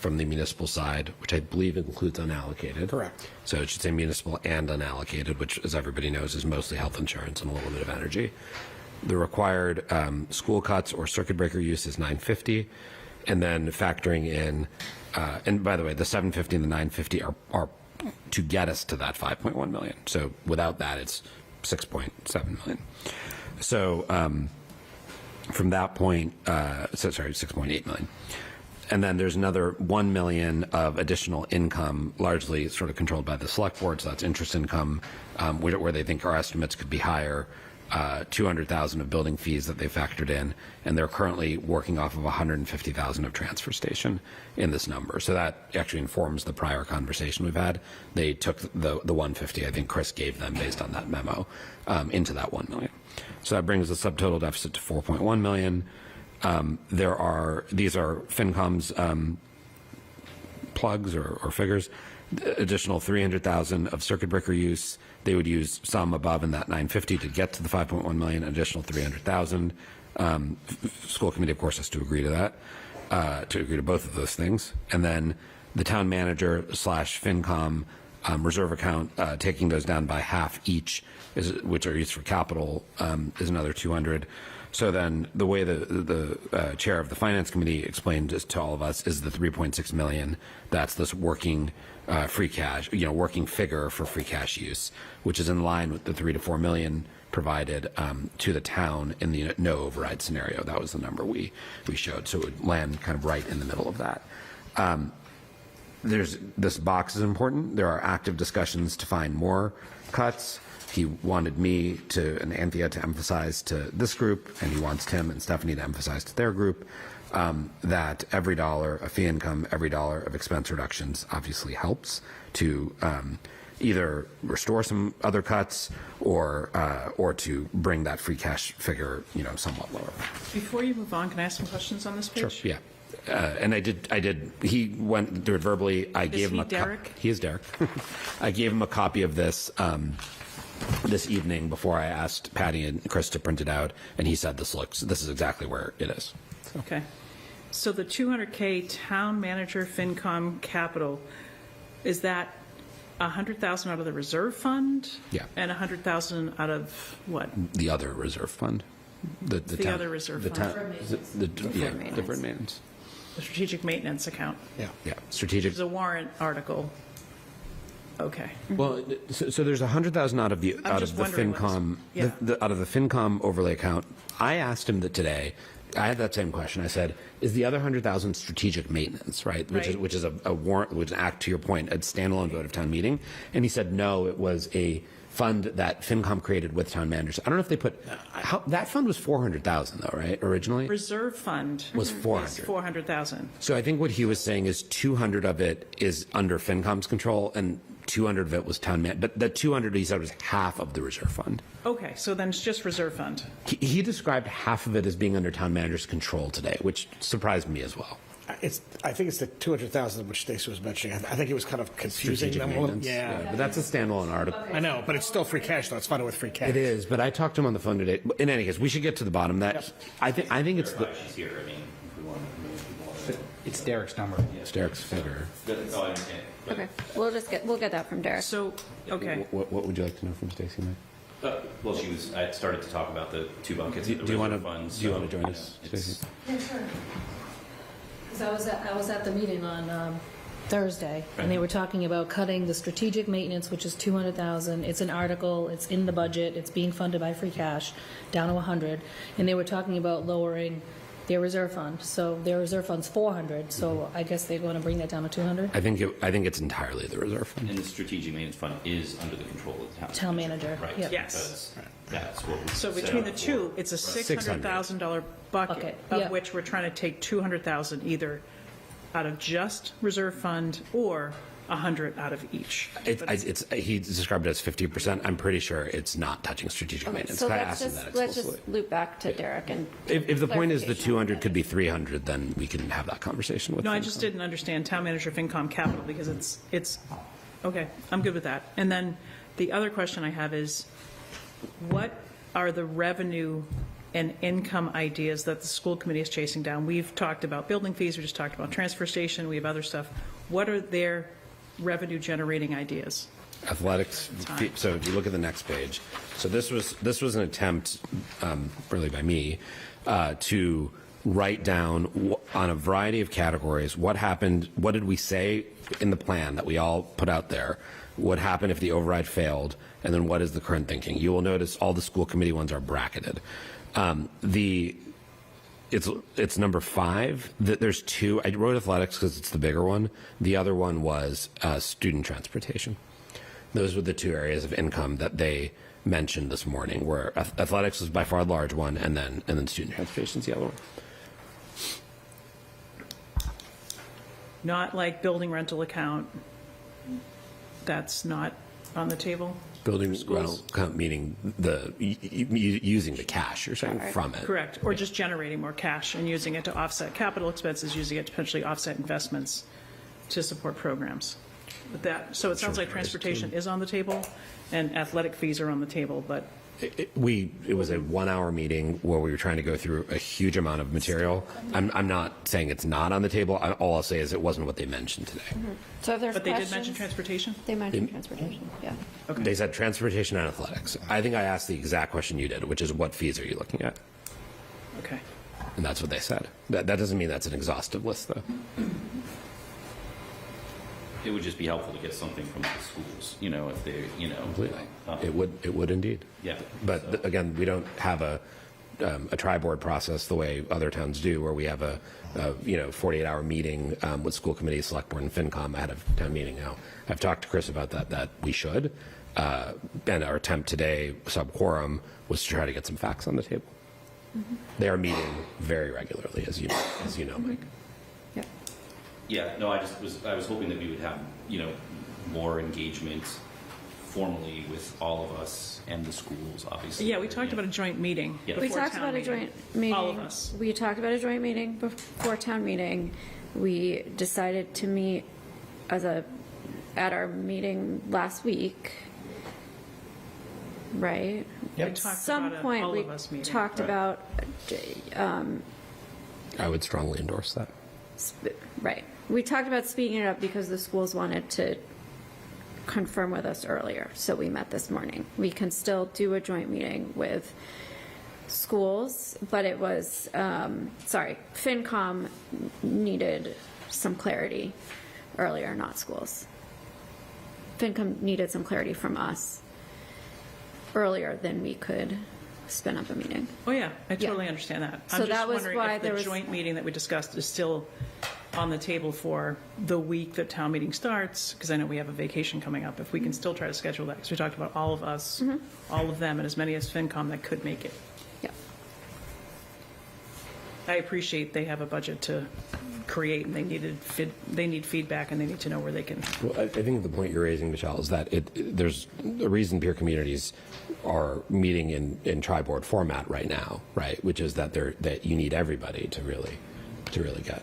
from the municipal side, which I believe includes unallocated. Correct. So it should say municipal and unallocated, which, as everybody knows, is mostly health insurance and a little bit of energy. The required school cuts or circuit breaker use is $950, and then factoring in, and by the way, the $750 and the $950 are to get us to that $5.1 million. So without that, it's $6.7 million. So from that point, $6.8 million. And then there's another $1 million of additional income, largely sort of controlled by the select board. So that's interest income, where they think our estimates could be higher. $200,000 of building fees that they factored in, and they're currently working off of $150,000 of transfer station in this number. So that actually informs the prior conversation we've had. They took the $150 I think Chris gave them based on that memo into that $1 million. So that brings the subtotal deficit to $4.1 million. These are FinCom's plugs or figures. Additional $300,000 of circuit breaker use. They would use some above in that $950 to get to the $5.1 million. Additional $300,000. School committee, of course, has to agree to that, to agree to both of those things. And then the town manager / FinCom reserve account, taking those down by half each, which are used for capital, is another $200. So then the way the chair of the finance committee explained this to all of us is the $3.6 million. That's this working free cash, working figure for free cash use, which is in line with the $3 to $4 million provided to the town in the no override scenario. That was the number we showed. So it would land kind of right in the middle of that. This box is important. There are active discussions to find more cuts. He wanted me and Anthea to emphasize to this group, and he wants Tim and Stephanie to emphasize to their group, that every dollar of fee income, every dollar of expense reductions obviously helps to either restore some other cuts or to bring that free cash figure, somewhat lower. Before you move on, can I ask some questions on this page? Sure. Yeah. And I did. He went through it verbally. I gave him a Derek? He is Derek. I gave him a copy of this this evening before I asked Patty and Chris to print it out, and he said this is exactly where it is. Okay. So the $200K town manager FinCom capital, is that $100,000 out of the reserve fund? Yeah. And $100,000 out of what? The other reserve fund. The other reserve fund. Deferred maintenance. The strategic maintenance account. Yeah. Yeah. Strategic. It's a warrant article. Okay. Well, so there's $100,000 out of the just wondering FinCom, yeah. out of the FinCom overlay account. I asked him that today. I had that same question. I said, "Is the other $100,000 strategic maintenance, right? Which is a warrant, which act to your point, a standalone vote of town meeting?" And he said, "No, it was a fund that FinCom created with town managers." I don't know if they put that fund was $400,000 though, right? Originally, Reserve fund was is $400,000. $400,000. So I think what he was saying is 200 of it is under FinCom's control, and 200 of it was town man. But the 200 he said was half of the reserve fund. Okay, so then it's just reserve fund. He described half of it as being under town manager's control today, which surprised me as well. I think it's the 200,000 which Stacy was mentioning. I think it was kind of confusing Strategic them a little. maintenance. Yeah. But that's a standalone article. I know, but it's still free cash, though. It's funded with free cash. It is, but I talked to him on the phone today. In any case, we should get to the bottom of that. I think it's the She's here, I mean, if we want to. It's Derek's number. Derek's figure. Oh, I understand. Okay, we'll get that from Derek. So, okay. What would you like to know from Stacy, Mike? Well, I started to talk about the two buckets of the Do you want reserve funds. to so, join us, it's- Stacy? Yeah, sure. Because I was at the meeting on Thursday, and they were talking about cutting the strategic maintenance, which is 200,000. It's an article, it's in the budget, it's being funded by free cash, down to 100. And they were talking about lowering their reserve fund. So their reserve fund's 400, so I guess they're going to bring that down to 200? I think it's entirely the reserve fund. And the strategic maintenance fund is under the control of the Town manager, Right. yep. Yes. Because that's what we So set between up the two, for. it's a $600,000 $600,000 bucket, Bucket, of yeah. which we're trying to take 200,000 either out of just reserve fund or 100 out of each. He described it as 50%. I'm pretty sure it's not touching strategic Okay, maintenance. so I let's asked him that just explicitly. loop back to Derek and. If the point is the clarification. 200 could be 300, then we can have that conversation with No, I FinCom. just didn't understand town manager FinCom capital because it's, okay, I'm good with that. And then the other question I have is, what are the revenue and income ideas that the school committee is chasing down? We've talked about building fees, we just talked about transfer station, we have other stuff. What are their revenue generating ideas? Athletics. So if you look at the next page, so this was an attempt, really by me, to write down on a variety of categories what happened, what did we say in the plan that we all put out there, what happened if the override failed, and then what is the current thinking. You will notice all the school committee ones are bracketed. It's number 5. There's 2. I wrote athletics because it's the bigger one. The other one was student transportation. Those were the 2 areas of income that they mentioned this morning, where athletics was by far the large one, and then student transportation is the other one. Not like building rental account, that's not on the table? Building Schools? rental account, meaning using the cash, you're saying, from it. Correct, or just generating more cash and using it to offset capital expenses, using it to potentially offset investments to support programs. But that, so it sounds like transportation is on the table and athletic fees are on the table, but It was a 1-hour meeting where we were trying to go through a huge amount of material. I'm not saying it's not on the table. All I'll say is it wasn't what they mentioned today. So if there's they did questions. mention transportation? They mentioned transportation, yeah. They said transportation and athletics. I think I asked the exact question you did, which is what fees are you looking at? Okay. And that's what they said. That doesn't mean that's an exhaustive list, though. It would just be helpful to get something from the schools, if they're, Completely. It would indeed. Yeah. But again, we don't have a tri-board process the way other towns do, where we have a 48-hour meeting with school committee, select board, and FinCom ahead of town meeting. Now, I've talked to Chris about that we should, and our attempt today, sub quorum, was to try to get some facts on the table. Mm-hmm. They are meeting very regularly, as you know, Mike. Yep. Yeah, no, I was hoping that we would have, more engagement formally with all of us and the schools, obviously. Yeah, we talked about a joint meeting Yeah. We before talked town about a meeting. joint meeting. All of us. We talked about a joint meeting before town meeting. We decided to meet at our meeting last week, right? We At talked some about point, all we of us meeting. talked about, I would strongly endorse that. right. We talked about speeding it up because the schools wanted to confirm with us earlier, so we met this morning. We can still do a joint meeting with schools, but it was, FinCom needed some clarity earlier, not schools. FinCom needed some clarity from us earlier than we could spin up a meeting. Oh, yeah, I totally understand that. So that was I'm just why wondering there if was- the joint meeting that we discussed is still on the table for the week that town meeting starts, because I know we have a vacation coming up, if we can still try to schedule that, because we talked about all of us, Mm-hmm. all of them, and as many as FinCom that could make it. Yeah. I appreciate they have a budget to create, and they need feedback, and they need to know where they can. Well, I think the point you're raising, Michelle, is that there's a reason peer communities are meeting in tri-board format right now, right? Which is that you need everybody to really get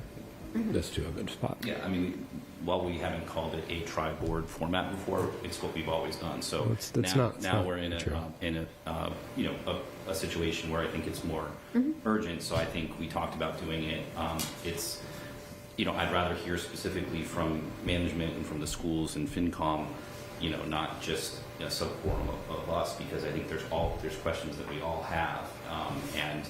this to a good spot. Yeah, I mean, while we haven't called it a tri-board format before, it's what we've always done. So It's now not we're in true. a situation where I think it's more urgent. So I think we talked about doing it. It's, I'd rather hear specifically from management and from the schools and FinCom, not just a subquorum of us, because I think there's questions that we all have, and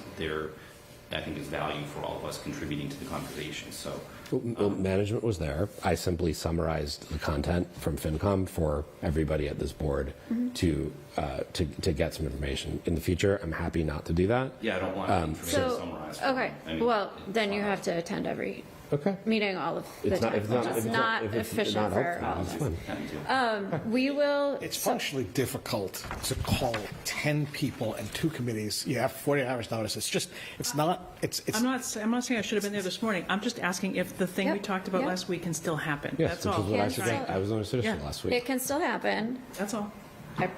I think is value for all of us contributing to the conversation. So. Well, management was there. I simply summarized the content from FinCom for everybody at this board to get some information. In the future, I'm happy not to do that. Yeah, I don't want information So, summarized. okay, I mean, well, then you have to attend every Okay. meeting all of the It's not, time, if it's not, which if is it's not if it's efficient not for helpful, all it's of us. fine. We will, It's functionally difficult to call 10 people and 2 committees. You have 40 hours notice. It's not. I'm not saying I should have been there this morning. I'm just asking if the thing we Yep, talked about yep. last week can still happen. Yes, That's which all. is what I Can suggested. still- I was on a suggestion Yeah. last week. it can still happen. That's all. I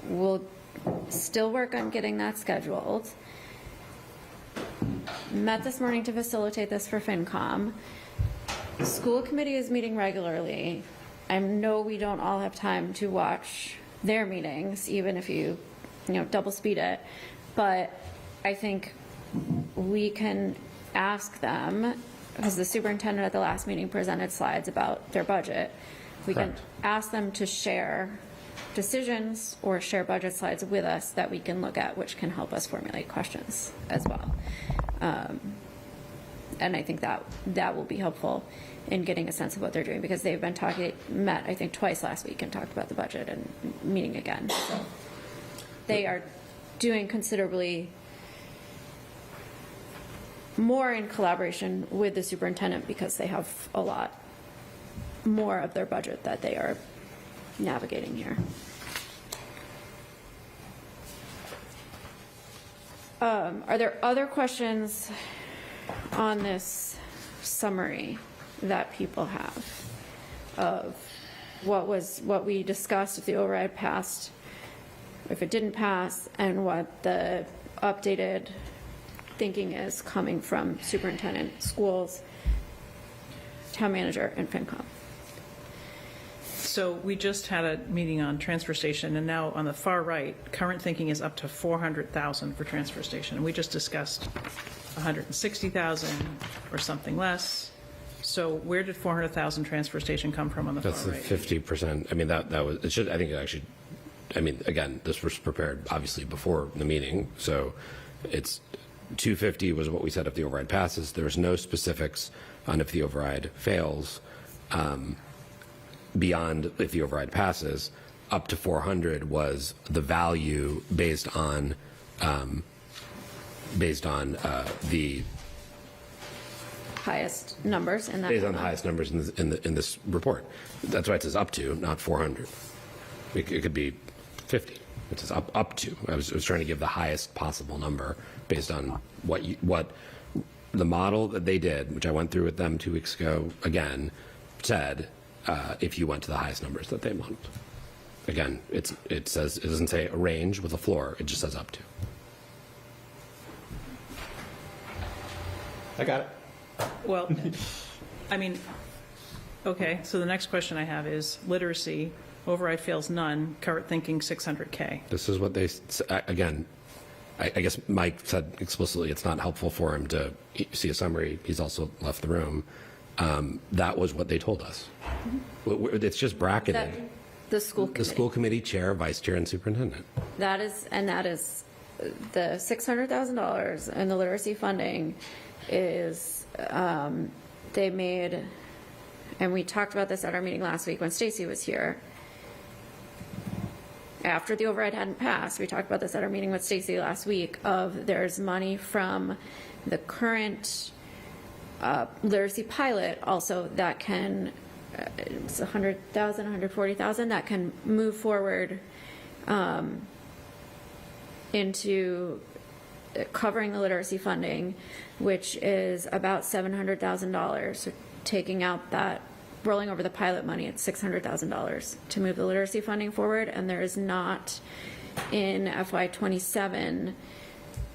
will still work on getting that scheduled. Met this morning to facilitate this for FinCom. The school committee is meeting regularly. I know we don't all have time to watch their meetings, even if you double speed it. But I think we can ask them, because the superintendent at the last meeting presented slides about their budget. We can Correct. ask them to share decisions or share budget slides with us that we can look at, which can help us formulate questions as well. And I think that will be helpful in getting a sense of what they're doing, because they've been met, I think, twice last week and talked about the budget and meeting again. So they are doing considerably more in collaboration with the superintendent, because they have a lot more of their budget that they are navigating here. Are there other questions on this summary that people have of what we discussed, if the override passed, if it didn't pass, and what the updated thinking is coming from superintendent, schools, town manager, and FinCom? So we just had a meeting on transfer station, and now on the far right, current thinking is up to 400,000 for transfer station. And we just discussed 160,000 or something less. So where did 400,000 transfer station come from on the That's far the right? 50%. I mean, that was, it should, I think it actually, I mean, again, this was prepared obviously before the meeting. So it's 250 was what we said if the override passes. There's no specifics on if the override fails. Beyond if the override passes, up to 400 was the value based on the Highest numbers in that. based on the memo. highest numbers in this report. That's why it says up to, not 400. It could be 50. It says up to. I was trying to give the highest possible number based on what the model that they did, which I went through with them 2 weeks ago. Again, said if you went to the highest numbers that they modeled. Again, it doesn't say a range with a floor. It just says up to. I got it. Well, I mean, okay, so the next question I have is literacy, override fails none, current thinking 600K. This is what they, again, I guess Mike said explicitly it's not helpful for him to see a summary. He's also left the room. That was what they told us. It's just bracketed. The school The committee. school committee chair, vice chair, and superintendent. That is the $600,000 and the literacy funding is, they made, and we talked about this at our meeting last week when Stacy was here. After the override hadn't passed, we talked about this at our meeting with Stacy last week, there's money from the current literacy pilot also that can, it's 100,000, 140,000, that can move forward into covering the literacy funding, which is about $700,000. So taking out that, rolling over the pilot money, it's $600,000 to move the literacy funding forward. And there is not in FY27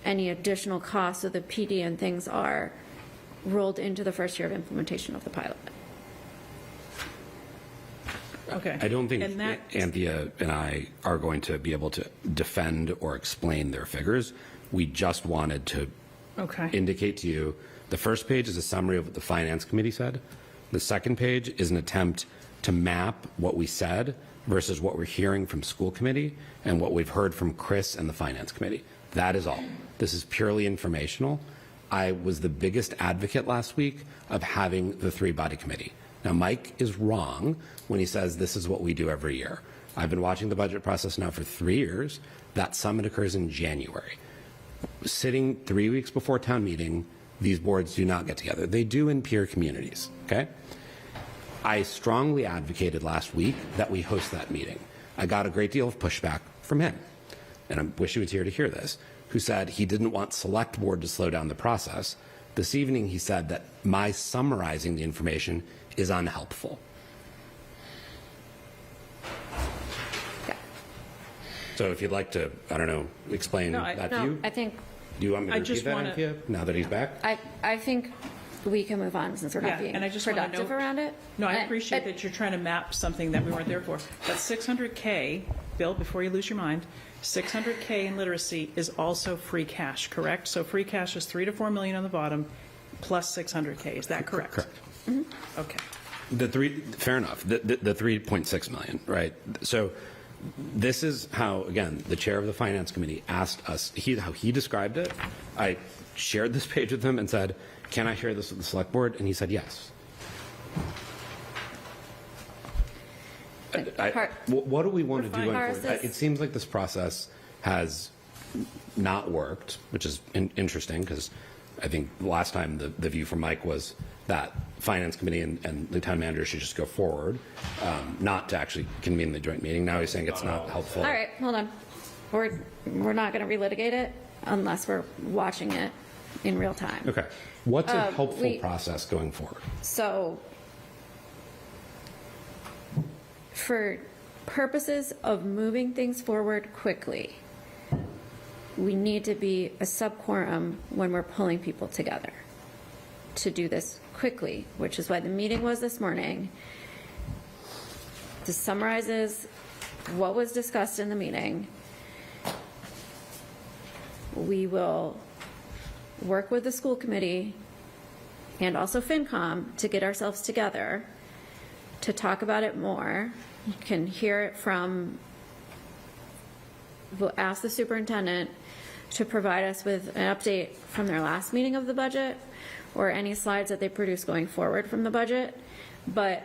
any additional costs. So the PD and things are rolled into the first year of implementation of the pilot. Okay. I don't think And that- Anthea and I are going to be able to defend or explain their figures. We just wanted to Okay. indicate to you, the first page is a summary of what the Finance Committee said. The second page is an attempt to map what we said versus what we're hearing from school committee and what we've heard from Chris and the Finance Committee. That is all. This is purely informational. I was the biggest advocate last week of having the three-body committee. Now, Mike is wrong when he says this is what we do every year. I've been watching the budget process now for 3 years. That summit occurs in January. Sitting 3 weeks before town meeting, these boards do not get together. They do in peer communities, okay? I strongly advocated last week that we host that meeting. I got a great deal of pushback from him, and I wish he was here to hear this, who said he didn't want select board to slow down the process. This evening he said that my summarizing the information is unhelpful. Yeah. So if you'd like to, I don't know, explain No, that to No, you? I think, Do you want me to I repeat just that, wanna- Anthea, now that he's back? I think we can move on since we're Yeah, not being and I just wanna productive note- around it. No, I And- appreciate and- that you're trying to map something that we weren't there for. But 600K, Bill, before you lose your mind, 600K in literacy is also free cash, correct? So free cash is 3 to 4 million on the bottom, plus 600K. Is that correct? Correct. Okay. Fair enough. The 3.6 million, right? So this is how, again, the chair of the finance committee asked us, how he described it. I shared this page with him and said, can I share this with the select board? And he said, yes. What do we want to do going Part- forward? It seems like this process has not worked, which is interesting because I think the last time the view from Mike was that finance committee and the town manager should just go forward, not to actually convene the joint meeting. Now he's saying it's not helpful. All right, hold on. We're not going to relitigate it unless we're watching it in real time. Okay. What's a helpful we- process going forward? So, for purposes of moving things forward quickly, we need to be a subquorum when we're pulling people together to do this quickly, which is why the meeting was this morning. This summarizes what was discussed in the meeting. We will work with the school committee and also FinCom to get ourselves together to talk about it more. You can hear it from, we'll ask the superintendent to provide us with an update from their last meeting of the budget or any slides that they produce going forward from the budget. But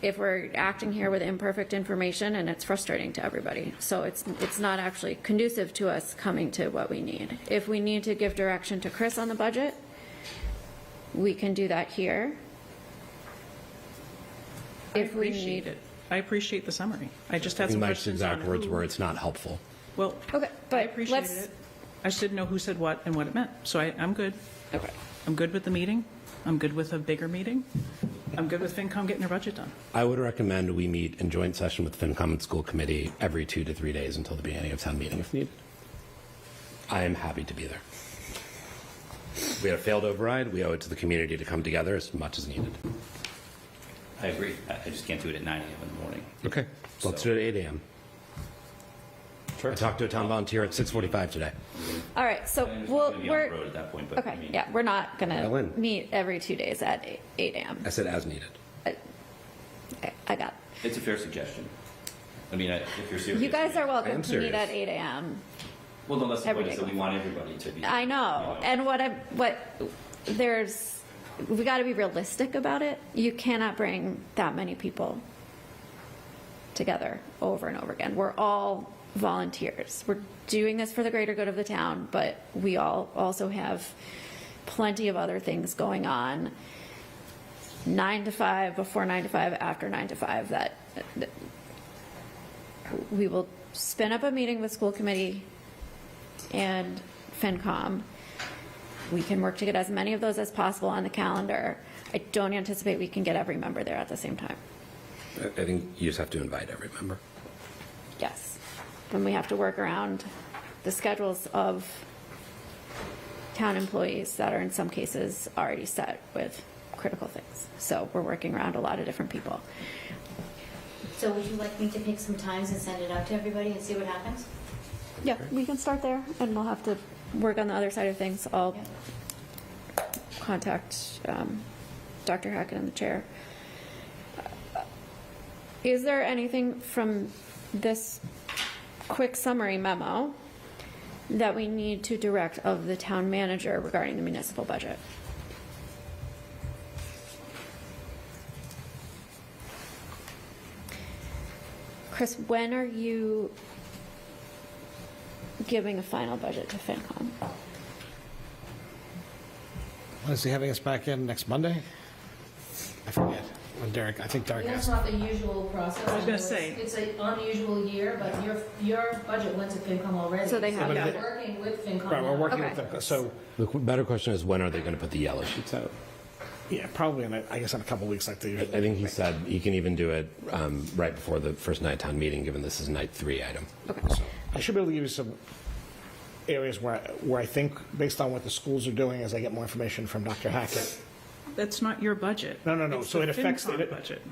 if we're acting here with imperfect information, and it's frustrating to everybody. So it's not actually conducive to us coming to what we need. If we need to give direction to Chris on the budget, we can do that here. If we Appreciate need, it. I appreciate the summary. I just had some Mike's questions on exact words who- were it's not helpful. Well, okay, I but appreciated let's, it. I just didn't know who said what and what it meant. So I'm good. okay. I'm good with the meeting. I'm good with a bigger meeting. I'm good with FinCom getting their budget done. I would recommend we meet in joint session with FinCom and school committee every 2 to 3 days until the beginning of town meeting if needed. I am happy to be there. We had a failed override. We owe it to the community to come together as much as needed. I agree. I just can't do it at 9 a.m. in the morning. Okay. Let's do it at 8 a.m. I talked to a town volunteer at 6:45 today. All right, so I'm we'll, gonna be on the we're, road at that point, but I okay, mean, yeah, we're not going Ellen. to meet every 2 days at 8 a.m. I said as needed. Okay, I got it. it's a fair suggestion. I mean, if you're serious. You guys are I welcome am to meet serious. at 8 a.m. Well, no, that's the every point, is day that we want everybody to be. I know, and we got to be realistic about it. You cannot bring that many people together over and over again. We're all volunteers. We're doing this for the greater good of the town, but we all also have plenty of other things going on. 9 to 5, before 9 to 5, after 9 to 5, that we will spin up a meeting with school committee and FinCom. We can work to get as many of those as possible on the calendar. I don't anticipate we can get every member there at the same time. I think you just have to invite every member. Yes. Then we have to work around the schedules of town employees that are in some cases already set with critical things. So we're working around a lot of different people. So would you like me to pick some times and send it out to everybody and see what happens? Yeah, we can start there, and we'll have to work on the other side of things. I'll contact Dr. Hackett and the chair. Is there anything from this quick summary memo that we need to direct of the town manager regarding the municipal budget? Chris, when are you giving a final budget to FinCom? When is he having us back in, next Monday? I forget. When Derek, I think Derek That's asked. not the usual process. I was gonna say. It's an unusual year, but your budget went to FinCom already. So they have we're it. working with FinCom Right, we're now. working Okay. with them, so, The better question is, when are they going to put the yellow sheets out? yeah, probably in, I guess, in a couple of weeks like they usually. I think he said he can even do it right before the first night town meeting, given this is night 3 item. So I should be able to give you some areas where I think, based on what the schools are doing, as I get more information from Dr. Hackett. That's not your budget. No. It's So the it affects FinCom the budget.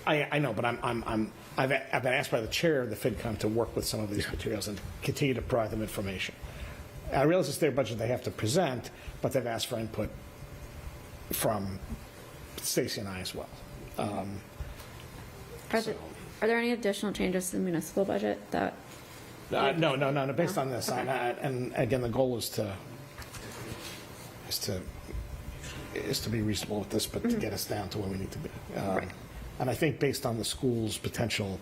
I know, but I've been asked by the chair of the FinCom to work with some of these materials and continue to provide them information. I realize it's their budget they have to present, but they've asked for input from Stacy and I as well. Are there any additional changes to the municipal budget that? No. Based on this, and again, the goal is to be reasonable with this, but to get us down to where we need to be. And I think based on the school's potential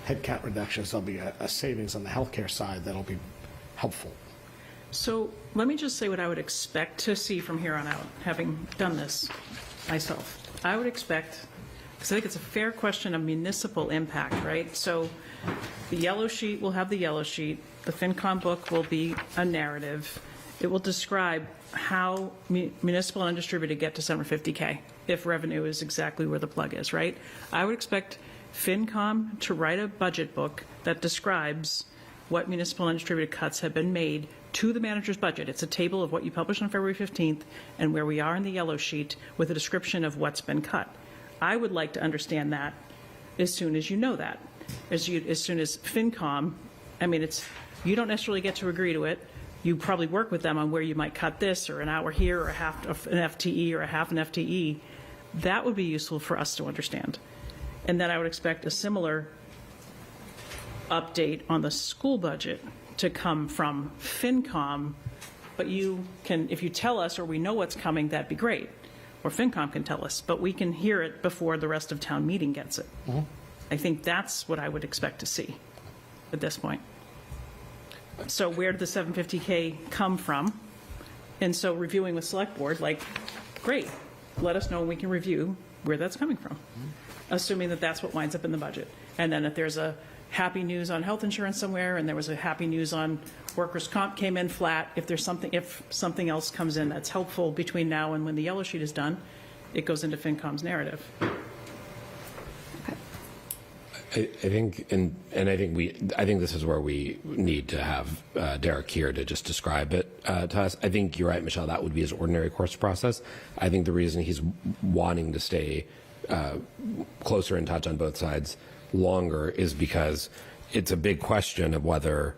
headcount reductions, there'll be a savings on the healthcare side that'll be helpful. So let me just say what I would expect to see from here on out, having done this myself. I would expect, because I think it's a fair question of municipal impact, right? So the yellow sheet will have the yellow sheet. The FinCom book will be a narrative. It will describe how municipal and undistributed get to 750K if revenue is exactly where the plug is, right? I would expect FinCom to write a budget book that describes what municipal and undistributed cuts have been made to the manager's budget. It's a table of what you published on February 15th and where we are in the yellow sheet with a description of what's been cut. I would like to understand that as soon as you know that. As soon as FinCom, I mean, you don't necessarily get to agree to it. You probably work with them on where you might cut this or an hour here or a half an FTE or a half an FTE. That would be useful for us to understand. And then I would expect a similar update on the school budget to come from FinCom, but you can, if you tell us or we know what's coming, that'd be great. Or FinCom can tell us, but we can hear it before the rest of town meeting gets it. I think that's what I would expect to see at this point. So where did the 750K come from? And so reviewing with select board, like, great, let us know when we can review where that's coming from, assuming that that's what winds up in the budget. And then if there's a happy news on health insurance somewhere and there was a happy news on workers' comp came in flat, if something else comes in that's helpful between now and when the yellow sheet is done, it goes into FinCom's narrative. I think this is where we need to have Derek here to just describe it to us. I think you're right, Michelle. That would be his ordinary course process. I think the reason he's wanting to stay closer in touch on both sides longer is because it's a big question of whether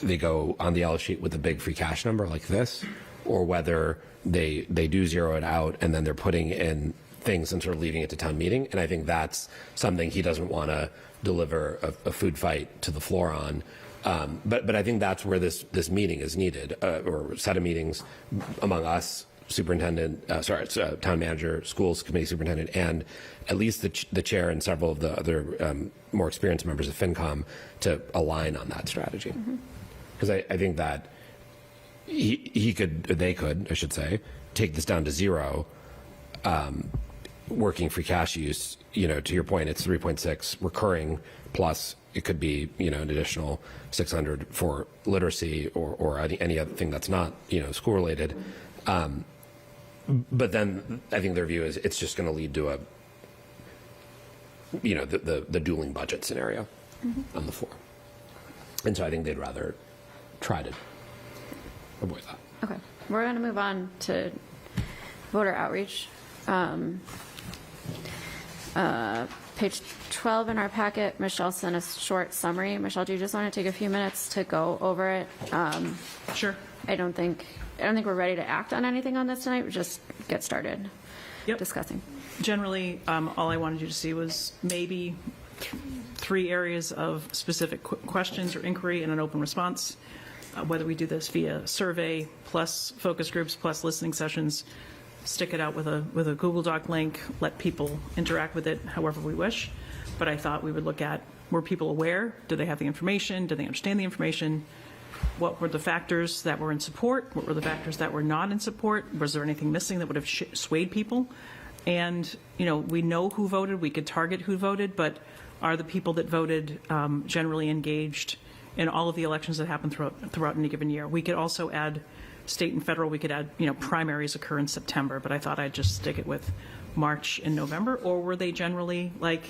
they go on the yellow sheet with a big free cash number like this, or whether they do zero it out and then they're putting in things and sort of leaving it to town meeting. And I think that's something he doesn't want to deliver a food fight to the floor on. But I think that's where this meeting is needed, or set of meetings among us, superintendent, town manager, schools committee superintendent, and at least the chair and several of the other more experienced members of FinCom to align on that strategy. Because I think that they could, I should say, take this down to zero. Working free cash use, to your point, it's 3.6 recurring, plus it could be, an additional 600 for literacy or any other thing that's not, school related. But then I think their view is it's just going to lead to the dueling budget scenario on the floor. And so I think they'd rather try to avoid that. Okay. we're going to move on to voter outreach. Page 12 in our packet, Michelle sent a short summary. Michelle, do you just want to take a few minutes to go over it? Sure. I don't think we're ready to act on anything on this tonight. We just get started discussing. Generally, all I wanted you to see was maybe 3 areas of specific questions or inquiry and an open response. Whether we do this via survey plus focus groups plus listening sessions, stick it out with a Google Doc link, let people interact with it however we wish. But I thought we would look at, were people aware? Did they have the information? Did they understand the information? What were the factors that were in support? What were the factors that were not in support? Was there anything missing that would have swayed people? And, we know who voted. We could target who voted, but are the people that voted generally engaged in all of the elections that happen throughout any given year? We could also add state and federal. We could add, primaries occur in September, but I thought I'd just stick it with March and November. Or were they generally like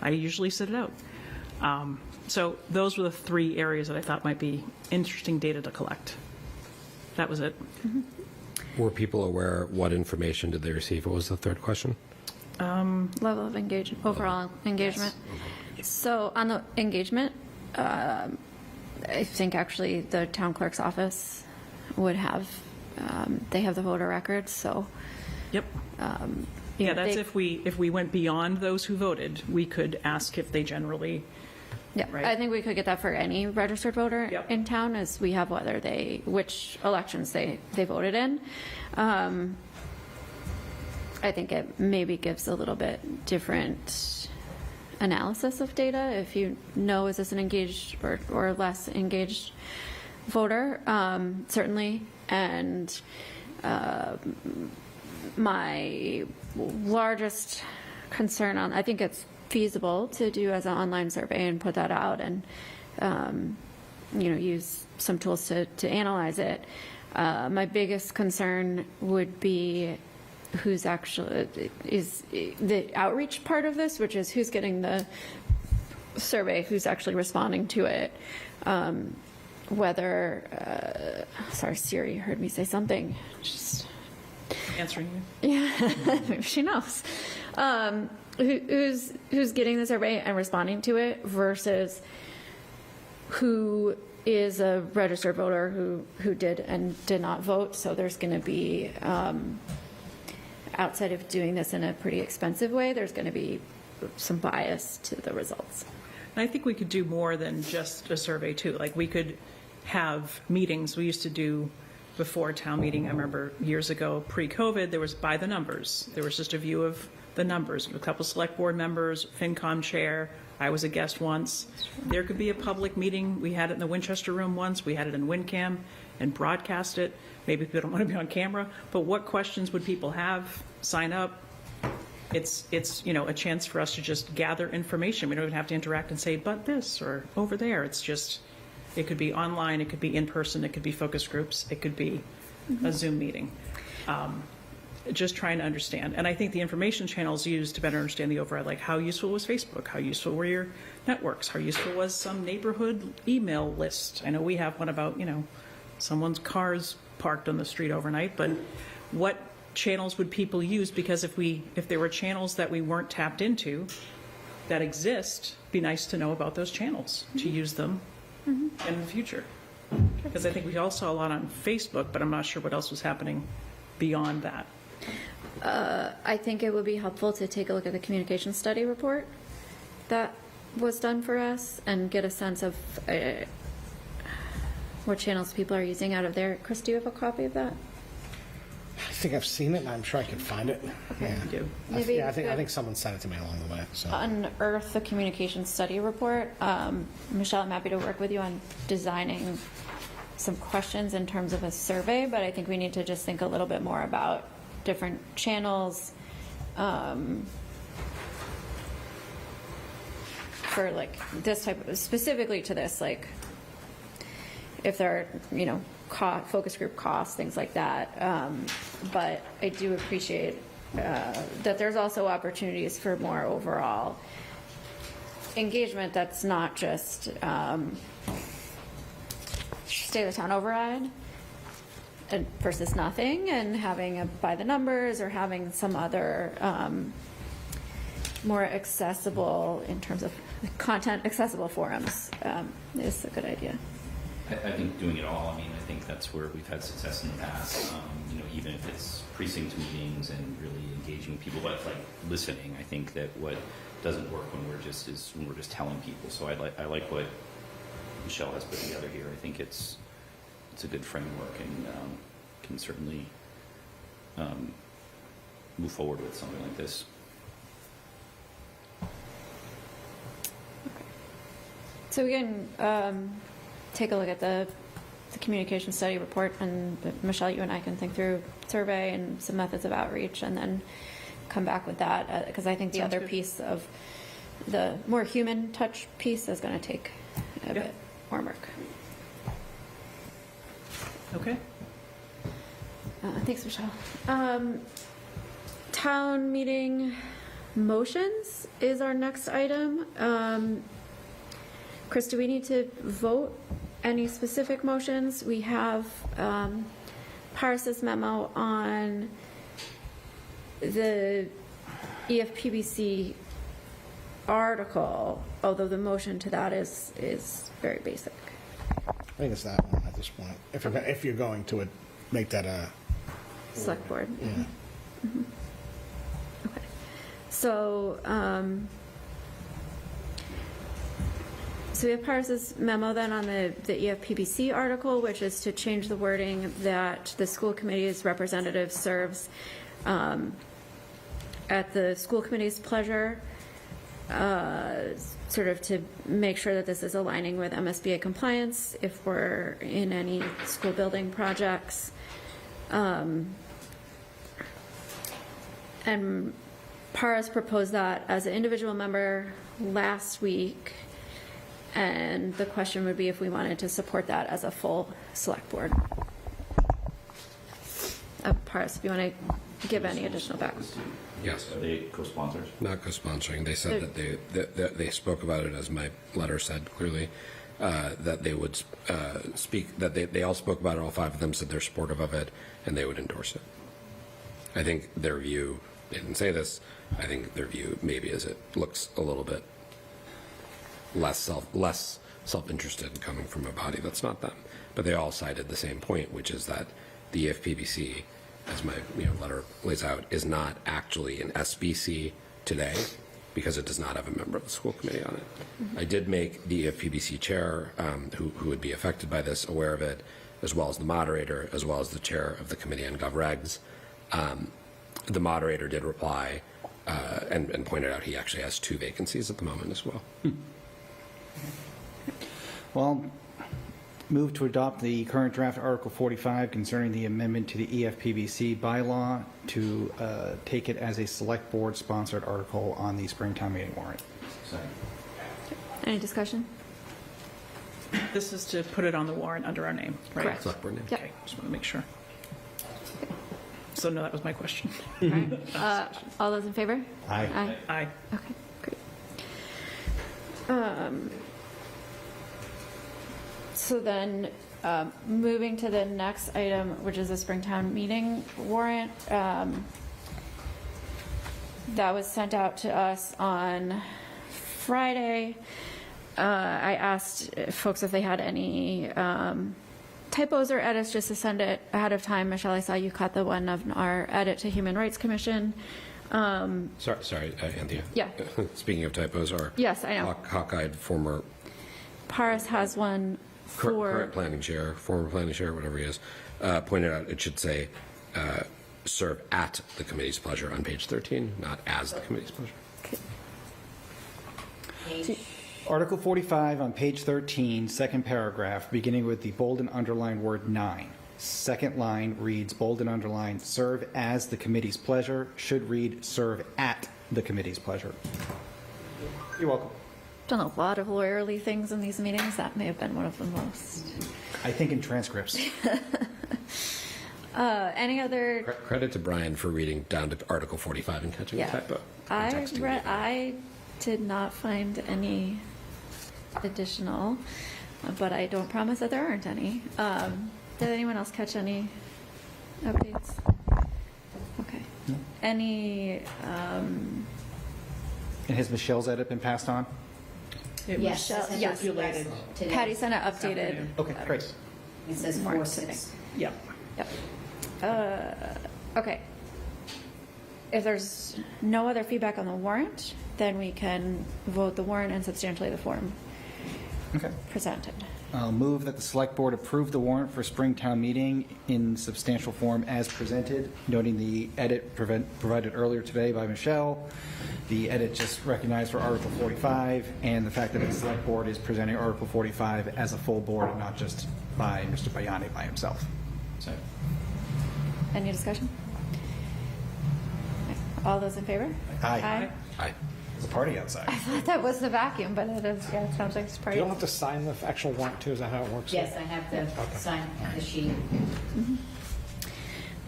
I usually sit it out? So those were the 3 areas that I thought might be interesting data to collect. That was it. Were people aware? What information did they receive? What was the third question? Level of engagement, overall engagement. So on the engagement, I think actually the town clerk's office would have, they have the voter records, so. Yep. That's if we went beyond those who voted, we could ask if they generally. Yeah, Right. I think we could get that for any registered voter Yep. in town, as we have which elections they voted in. I think it maybe gives a little bit different analysis of data if you know, is this an engaged or less engaged voter, certainly. And my largest concern I think it's feasible to do as an online survey and put that out and, use some tools to analyze it. My biggest concern would be who's actually, is the outreach part of this, which is who's getting the survey, who's actually responding to it. Whether, sorry, Siri heard me say something. Just Answering you. Yeah, maybe she knows. Who's getting the survey and responding to it versus who is a registered voter who did and did not vote. So there's going to be, outside of doing this in a pretty expensive way, there's going to be some bias to the results. And I think we could do more than just a survey too. Like we could have meetings. We used to do before town meeting. I remember years ago, pre-COVID, there was by the numbers. There was just a view of the numbers. A couple select board members, FinCom chair. I was a guest once. There could be a public meeting. We had it in the Winchester room once. We had it in WinCam and broadcast it. Maybe people don't want to be on camera, but what questions would people have? Sign up. It's a chance for us to just gather information. We don't even have to interact and say, but this or over there. It's just, it could be online, it could be in person, it could be focus groups, it could be a Zoom meeting. Just trying to understand. And I think the information channels used to better understand the overall, like how useful was Facebook? How useful were your networks? How useful was some neighborhood email list? I know we have one about, someone's car's parked on the street overnight, but what channels would people use? Because if there were channels that we weren't tapped into that exist, it'd be nice to know about those channels to use them in the future. Because I think we all saw a lot on Facebook, but I'm not sure what else was happening beyond that. I think it would be helpful to take a look at the communication study report that was done for us and get a sense of what channels people are using out of there. Chris, do you have a copy of that? I think I've seen it, and I'm sure I can find it. Yeah, You do. Maybe I think could someone sent it to me along the way. So unearth the communication study report. Michelle, I'm happy to work with you on designing some questions in terms of a survey, but I think we need to just think a little bit more about different channels for like this type of, specifically to this, like if there are, focus group costs, things like that. But I do appreciate that there's also opportunities for more overall engagement that's not just stay the town override. and versus nothing, and having a by the numbers or having some other more accessible, in terms of content, accessible forums is a good idea. I think doing it all, I mean, I think that's where we've had success in the past, you know, even if it's precinct meetings and really engaging people, but like listening. I think that what doesn't work when we're just telling people. So I like what Michelle has put together here. I think it's a good framework and can certainly move forward with something like this. So we can take a look at the communication study report, and Michelle, you and I can think through survey and some methods of outreach, and then come back with that, because I think the Sounds other good. piece of the more human touch piece is going to take a bit more work. Okay. Thanks, Michelle. Town meeting motions is our next item. Chris, do we need to vote any specific motions? We have Pars's memo on the EFPBC article, although the motion to that is very basic. I think it's that one at this point. If you're going to make that a... Select board. Yeah. Mm-hmm. Okay. So, so we have Pars's memo then on the EFPBC article, which is to change the wording that the school committee's representative serves at the school committee's pleasure, sort of to make sure that this is aligning with MSBA compliance if we're in any school building projects. And Paras proposed that as an individual member last week, and the question would be if we wanted to support that as a full select board. Paras, if you want to give any additional background. Yes. Are they co-sponsors? Not co-sponsoring. They said that they spoke about it, as my letter said clearly, that they would speak, that they all spoke about it, all five of them said they're supportive of it, and they would endorse it. I think their view, they didn't say this, I think their view maybe is it looks a little bit less self-interested coming from a body that's not them. But they all cited the same point, which is that the EFPBC, as my letter lays out, is not actually an SBC today because it does not have a member of the school committee on it. Mm-hmm. I did make the EFPBC chair, who would be affected by this, aware of it, as well as the moderator, as well as the chair of the Committee on Gov Regs. The moderator did reply and pointed out he actually has 2 vacancies at the moment as well. Well, move to adopt the current draft Article 45 concerning the amendment to the EFPBC bylaw to take it as a select board sponsored article on the Springtown meeting warrant. Second. Any discussion? This is to put it on the warrant under our name, right? Correct. Select board name. Yep. Okay, just want to make sure. So no, that was my question. All right. All those in favor? Aye. Aye. Aye. Okay, great. So then, moving to the next item, which is the Springtown meeting warrant, that was sent out to us on Friday. I asked folks if they had any typos or edits, just to send it ahead of time. Michelle, I saw you caught the one of our edit to Human Rights Commission. Sorry, Anthea. Yeah. Speaking of typos, our Yes, I know. hawk-eyed former Paris has one for... current planning chair, former planning chair, whatever he is, pointed out it should say serve at the committee's pleasure on page 13, not as the committee's pleasure. Article 45 on page 13, second paragraph, beginning with the bold and underlined word 9. Second line reads bold and underlined, serve as the committee's pleasure, should read serve at the committee's pleasure. You're welcome. Done a lot of lawyerly things in these meetings. That may have been one of the most. I think in transcripts. Any other? Credit to Brian for reading down to Article 45 and catching a typo. and texting me. I did not find any additional, but I don't promise that there aren't any. Did anyone else catch any updates? Okay. Any, And has Michelle's edit been passed on? It was Yes, I sent it to you guys circulated. today. Patty sent an updated. afternoon. Okay, great. It says Warrant 4/6. Yep. Yep. Okay. If there's no other feedback on the warrant, then we can vote the warrant and substantially the form Okay. presented. I'll move that the Select Board approve the warrant for Springtown meeting in substantial form as presented, noting the edit provided earlier today by Michelle, the edit just recognized for Article 45, and the fact that the Select Board is presenting Article 45 as a full board and not just by Mr. Bayani by himself. So, Any discussion? All those in favor? Aye. Aye. There's a party outside. I thought that was the vacuum, but it is, yeah, it sounds like it's You party. don't have to sign the actual warrant too, is that how it works? Yes, I have to sign the sheet.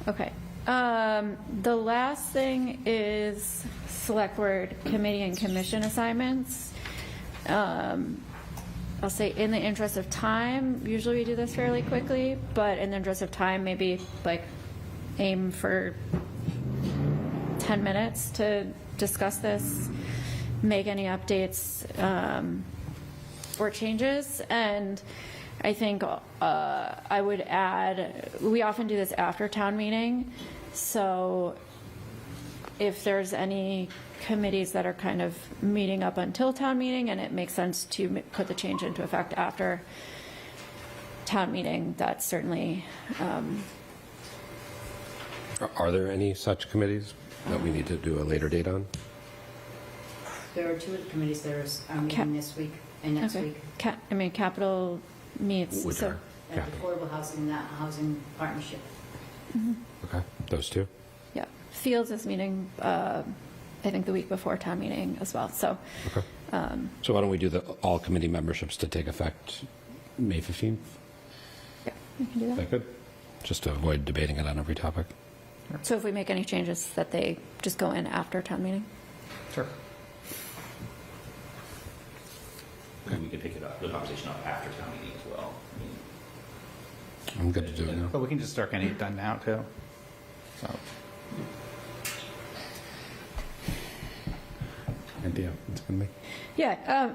Okay. The last thing is Select Board Committee and Commission assignments. I'll say in the interest of time, usually we do this fairly quickly, but in the interest of time, maybe like aim for 10 minutes to discuss this, make any updates or changes. And I think I would add, we often do this after town meeting, so if there's any committees that are kind of meeting up until town meeting and it makes sense to put the change into effect after town meeting, that's certainly, Are there any such committees that we need to do a later date on? There are 2 committees that are meeting this week and next okay. week. I mean, capital meets, Which so, are? At Affordable Housing, that Housing Partnership. Okay, those two. yeah. Fields is meeting, I think the week before town meeting as well, so. Okay. So why don't we do the all committee memberships to take effect May 15th? Yeah, we can do Is that. that good? Just to avoid debating it on every topic. So if we make any changes, that they just go in after town meeting? Sure. we could pick it up, the conversation up after town meeting as well. I mean, I'm good to do it now. But we can just start getting it done now, too. So, Anthea, it's good with me. Yeah,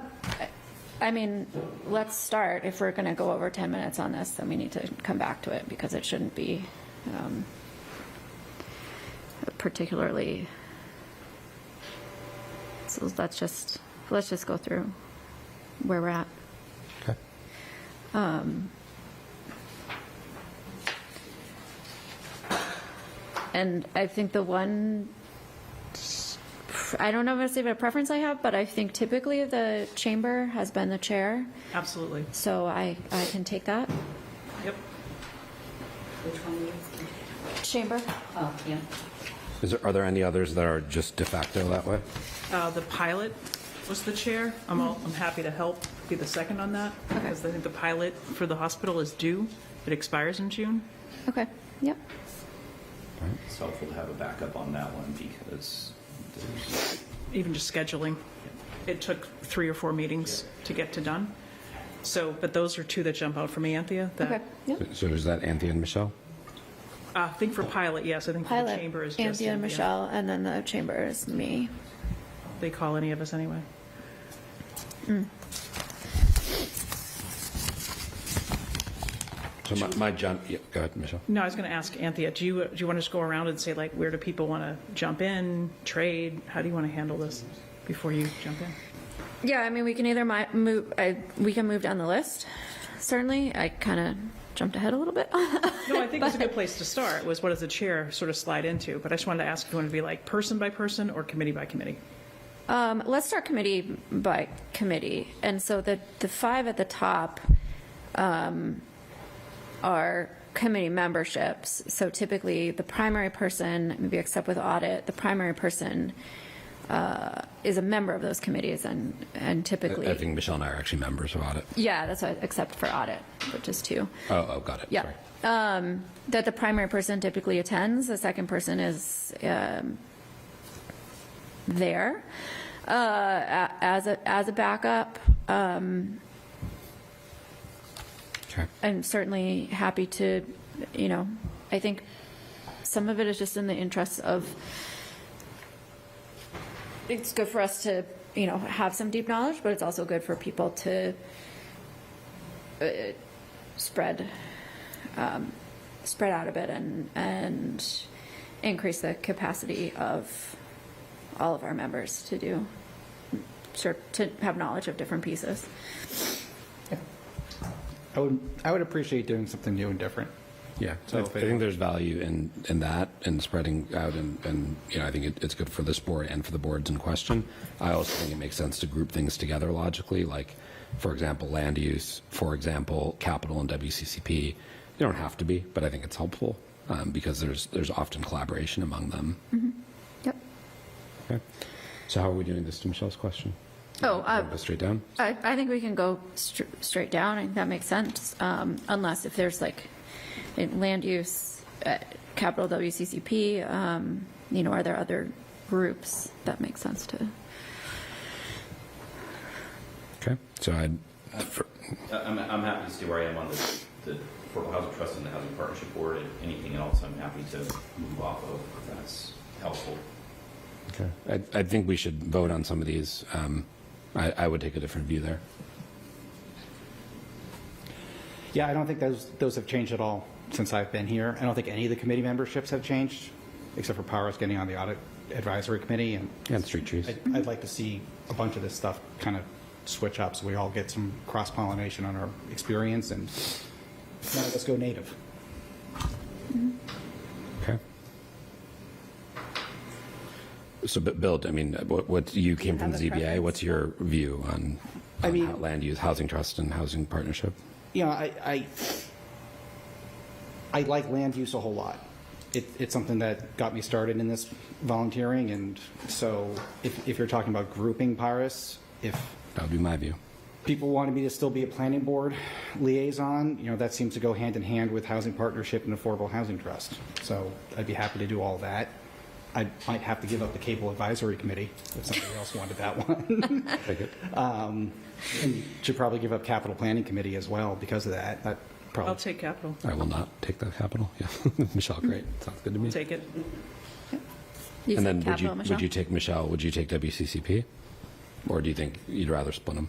I mean, let's start. If we're going to go over 10 minutes on this, then we need to come back to it because it shouldn't be particularly. So let's just go through where we're at. Okay. And I think the one, I don't know if it's even a preference I have, but I think typically the chamber has been the chair, Absolutely. so I can take that. Yep. Which one are you? Chamber? Oh, yeah. Are there any others that are just de facto that way? The pilot was the chair. I'm happy to help be the second on that, because I think the pilot for the hospital is due. It expires in June. Okay, yep. It's helpful to have a backup on that one because there's Even just scheduling. It took 3 or 4 meetings to get to done. So, but those are 2 that jump out for me, Anthea. that- Okay, yep. So is that Anthea and Michelle? I think for pilot, yes. I think for the Pilot, chamber is just Anthea and Michelle, and then the chamber is me. They call any of us anyway. So my jump, yeah, go ahead, Michelle. No, I was going to ask Anthea, do you want to just go around and say, like, where do people want to jump in, trade? How do you want to handle this before you jump in? Yeah, I mean, we can either move, we can move down the list, certainly. I kind of jumped ahead a little bit. No, I think it's a good place to start, was what does the chair sort of slide into? But I just wanted to ask if you want to be like person by person or committee by committee? Let's start committee by committee. And so the 5 at the top are committee memberships. So typically, the primary person, maybe except with audit, the primary person is a member of those committees, and typically. I think Michelle and I are actually members of audit. Yeah, that's what, except for audit, which is 2. Oh, got it. Yeah. Sorry. That the primary person typically attends, the second person is there as a backup. Okay. I'm certainly happy to, I think some of it is just in the interests of, it's good for us to, have some deep knowledge, but it's also good for people to spread out a bit and increase the capacity of all of our members to have knowledge of different pieces. I would appreciate doing something new and different. Yeah, so I think there's value in that and spreading out, and I think it's good for this board and for the boards in question. I also think it makes sense to group things together logically, like, for example, land use, for example, capital and WCCP. You don't have to be, but I think it's helpful because there's often collaboration among them. Mm-hmm. Yep. Okay. So how are we doing this to Michelle's question? Oh, Go straight down? I think we can go straight down. I think that makes sense. Unless if there's like land use, capital WCCP, are there other groups that make sense to? Okay. So I'm happy to stay where I am on the Affordable Housing Trust and the Housing Partnership Board, and anything else I'm happy to move off of if that's helpful. Okay. I think we should vote on some of these. I would take a different view there. Yeah, I don't think those have changed at all since I've been here. I don't think any of the committee memberships have changed, except for Powers getting on the Audit Advisory Committee. And street trees. I'd like to see a bunch of this stuff kind of switch up so we all get some cross-pollination on our experience and none of us go native. Okay. So, Bill, I mean, what you came from the have a ZBA. preference? What's your view on land use, housing trust, and housing partnership? I like land use a whole lot. It's something that got me started in this volunteering, and so if you're talking about grouping Paris, if That would be my view. people wanted me to still be a planning board liaison, that seems to go hand in hand with housing partnership and affordable housing trust. So I'd be happy to do all that. I might have to give up the cable advisory committee if somebody else wanted that one. Take it. And should probably give up capital planning committee as well because of that. That probably I'll take capital. I will not take the capital. Yeah, Michelle, great. Sounds good to me. Take it. You And said then capital, Michelle? would you take Michelle? Would you take WCCP, or do you think you'd rather split them?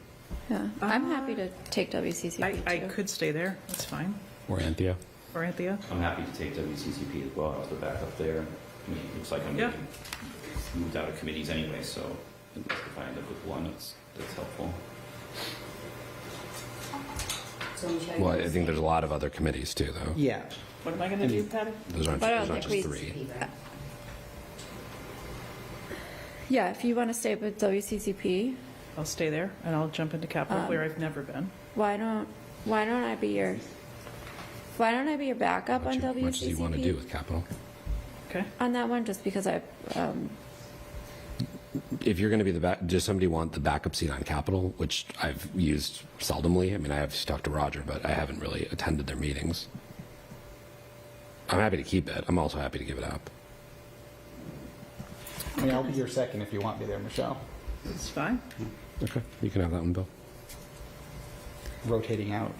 Yeah, I'm happy to take WCCP I too. could stay there. That's fine. Or Anthea? Or Anthea? I'm happy to take WCCP as well. I was the backup there. I mean, it looks like I'm Yeah. getting moved out of committees anyway, so if I end up with one, that's helpful. So Michelle, Well, I think there's a lot of other committees too, though. Yeah. What am I going to do, Patty? Those aren't, But I those don't aren't think just three. Yeah, if you want to stay with WCCP, I'll stay there, and I'll jump into capital where I've never been. why don't I be your backup on How much do you want to do WCCP with capital? Okay? on that one? Just because If you're going to be the back, does somebody want the backup seat on capital, which I've used seldomly? I mean, I have talked to Roger, but I haven't really attended their meetings. I'm happy to keep it. I'm also happy to give it up. I mean, I'll be your second if you want me there, Michelle. It's fine. Okay, you can have that one, Bill. Rotating out.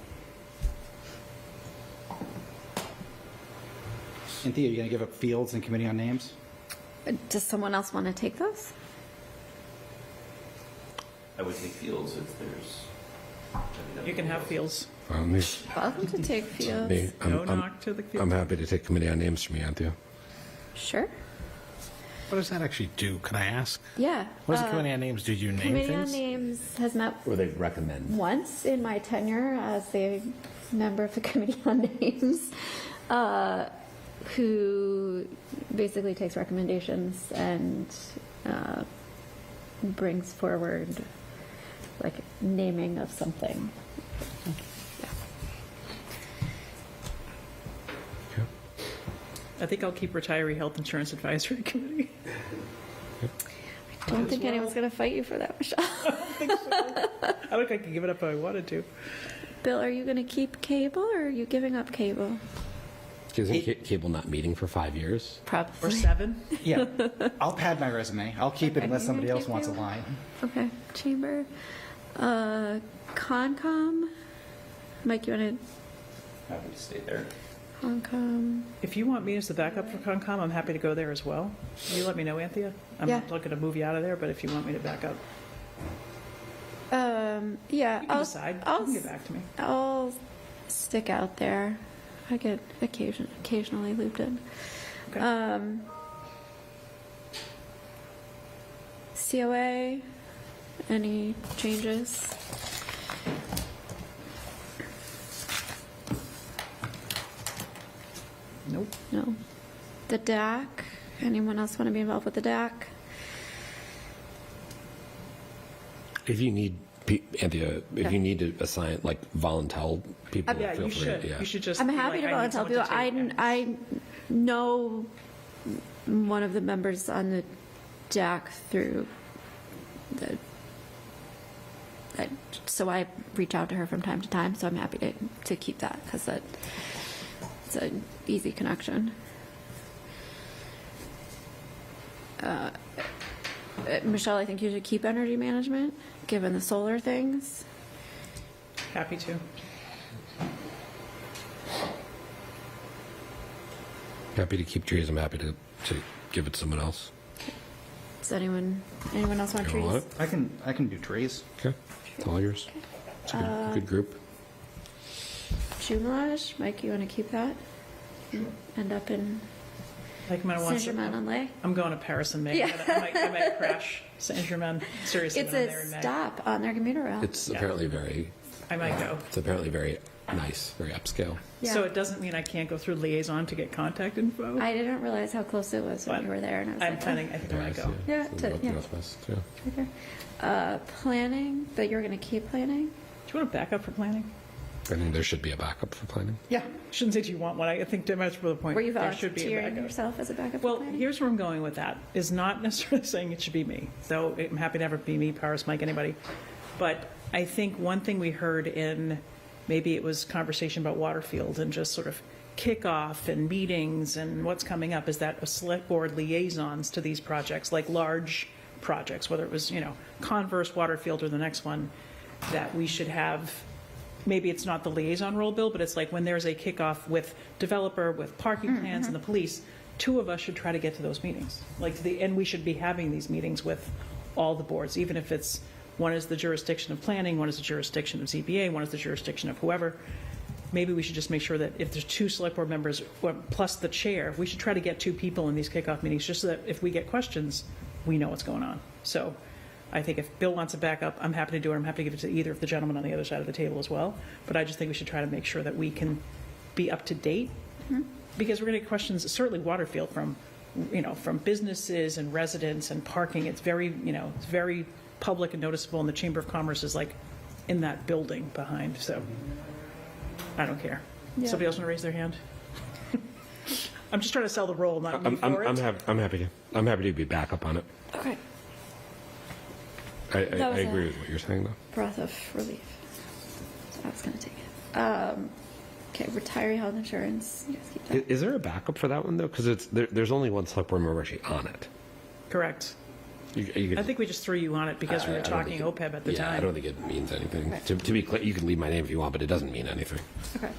Anthea, you going to give up fields and committee on names? does someone else want to take those? I would take Fields if there's. You can have fields. Me. Welcome to take fields. Me. No knock to the field. I'm happy to take committee on names from you, Anthea. Sure. What does that actually do? Can I ask? Yeah. What does the committee on names do? You name Committee on things? Names has met Or they recommend. once in my tenure as a member of the Committee on Names, who basically takes recommendations and brings forward like naming of something. I think I'll keep retiree health insurance advisory committee. I don't think anyone's going to fight you for that, Michelle. I don't think I could give it up if I wanted to. Bill, are you going to keep cable or are you giving up cable? Isn't cable not meeting for 5 years? Probably. Or 7. Yeah. I'll pad my resume. I'll keep it unless You're somebody gonna else keep wants a it? line. Okay. Chamber. Concom. Mike, you want Happy to stay there. to? Concom. If you want me as the backup for Concom, I'm happy to go there as well. You let me know, Anthea. I'm Yeah. not looking to move you out of there, but if you want me to back up, Yeah, you can decide. You can get back to me. I'll stick out there. I get occasionally looped in. Okay. COA, any changes? Nope. No. The DAC, anyone else want to be involved with the DAC? If you need, Anthea, if you need to assign, like, volunteer people, Yeah, feel you free. should. Yeah. You should just. I'm be happy like, to I need volunteer someone people. to take it. I know one of the members on the DAC through so I reach out to her from time to time, so I'm happy to keep that because it's an easy connection. Michelle, I think you should keep energy management, given the solar things. Happy to. Happy to keep trees. I'm happy to give it to someone else. Does anyone else want You want trees? it? I can do trees. Okay. It's all yours. It's a good group. Jumelage, Mike, you want to keep that? End up in Like, I want Saint-Germain-en-Laye? I'm going to Paris in May. Yeah. I might crash Saint-Germain. Seriously, It's when I'm there a in May. stop on their commuter rail. It's apparently very. I might go. It's apparently very nice, very upscale. Yeah. So it doesn't mean I can't go through liaison to get contact info. I didn't realize how close it was when But you were there, and I was I'm like, planning. I think I might go. Yeah, So yeah. Northwest, yeah. Okay. Planning, but you're going to keep planning? Do you want a backup for planning? I think there should be a backup for planning. Yeah. Shouldn't say do you want one. I think that's for the point. Were you There should be a volunteering backup. yourself as a backup Well, for planning? here's where I'm going with that, is not necessarily saying it should be me, though I'm happy to have it be me, Paris, Mike, anybody. But I think one thing we heard in, maybe it was conversation about Waterfield and just sort of kickoff and meetings and what's coming up, is that a select board liaisons to these projects, like large projects, whether it was, Converse, Waterfield, or the next one, that we should have. Maybe it's not the liaison role, Bill, but it's like when there's a kickoff with developer, with parking plans and the police, two of us should try to get to those meetings. And we should be having these meetings with all the boards, even if it's, one is the jurisdiction of planning, one is the jurisdiction of ZBA, one is the jurisdiction of whoever. Maybe we should just make sure that if there's two select board members, plus the chair, we should try to get two people in these kickoff meetings, just so that if we get questions, we know what's going on. So I think if Bill wants a backup, I'm happy to do it. I'm happy to give it to either of the gentlemen on the other side of the table as well. But I just think we should try to make sure that we can be up to date, because we're going to get questions, certainly Waterfield, from businesses and residents and parking. It's very, it's very public and noticeable, and the Chamber of Commerce is like in that building behind. So I don't care. Yeah. Somebody else want to raise their hand? I'm just trying to sell the role, not me for it. I'm happy to be backup on it. Okay. I That was agree a- with what you're saying, though. Breath of relief. So I was going to take it. Okay, retiree health insurance. You guys keep that. Is there a backup for that one, though? Because there's only one select board member actually on it. Correct. You could- I think we just threw you on it because we I were don't talking think it- OPEB at the yeah, time. I don't think it means anything. Right. To be clear, you can leave my name if you want, but it doesn't mean anything. Okay.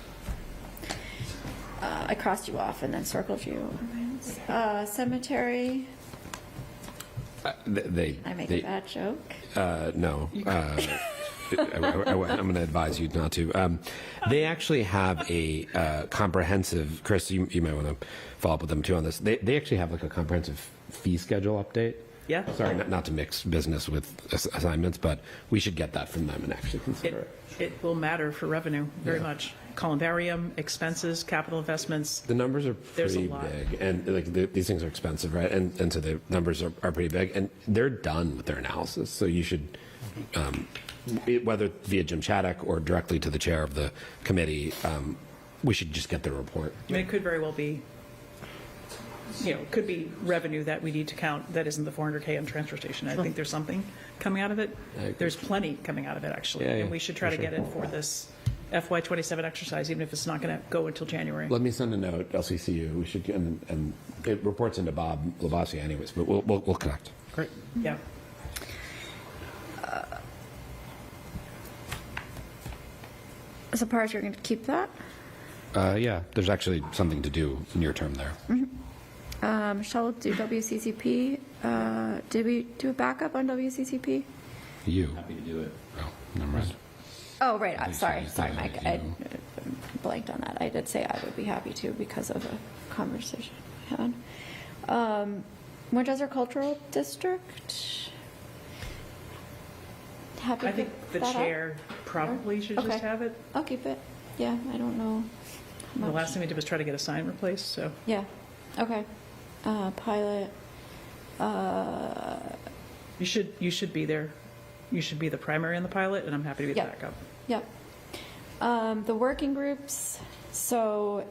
I crossed you off and then circled you. Cemetery. I make a bad joke. No. I'm going to advise you not to. They actually have a comprehensive, Chris, you might want to follow up with them too on this. They actually have like a comprehensive fee schedule update. Yeah. Sorry, not to mix business with assignments, but we should get that from them and actually consider it. It will matter for revenue very much. Columbarium, expenses, capital investments. The numbers are There's a pretty lot. big, and these things are expensive, right? And so the numbers are pretty big, and they're done with their analysis. So you should, whether via Jim Chaddock or directly to the chair of the committee, we should just get the report. I mean, it could very well be, could be revenue that we need to count that isn't the 400K on transfer station. I think there's something coming out of it. I agree. There's plenty coming out of it, actually. Yeah, And we should try for to get sure. it for this FY27 exercise, even if it's not going to go until January. Let me send a note, LCCU. We should, and it reports into Bob Lavassi anyways, but we'll connect. Great. Yeah. So, Paris, you're going to keep that? Yeah, there's actually something to do near term there. Michelle will do WCCP. Did we do a backup on WCCP? You. Happy to do it. Oh, never mind. Oh, right. think Sorry, so. sorry, Yeah, Mike. you I know. blanked on that. I did say I would be happy to because of a conversation I had. Winchester Cultural District. Happy I to think the put that up? chair probably should Okay. just have it. I'll keep it. Yeah, I don't know. how The much. last thing we did was try to get a sign replaced, so. Yeah. Okay. Pilot. You should be there. You should be the primary on the pilot, and I'm happy to be the Yep. backup. Yep. The working groups. So,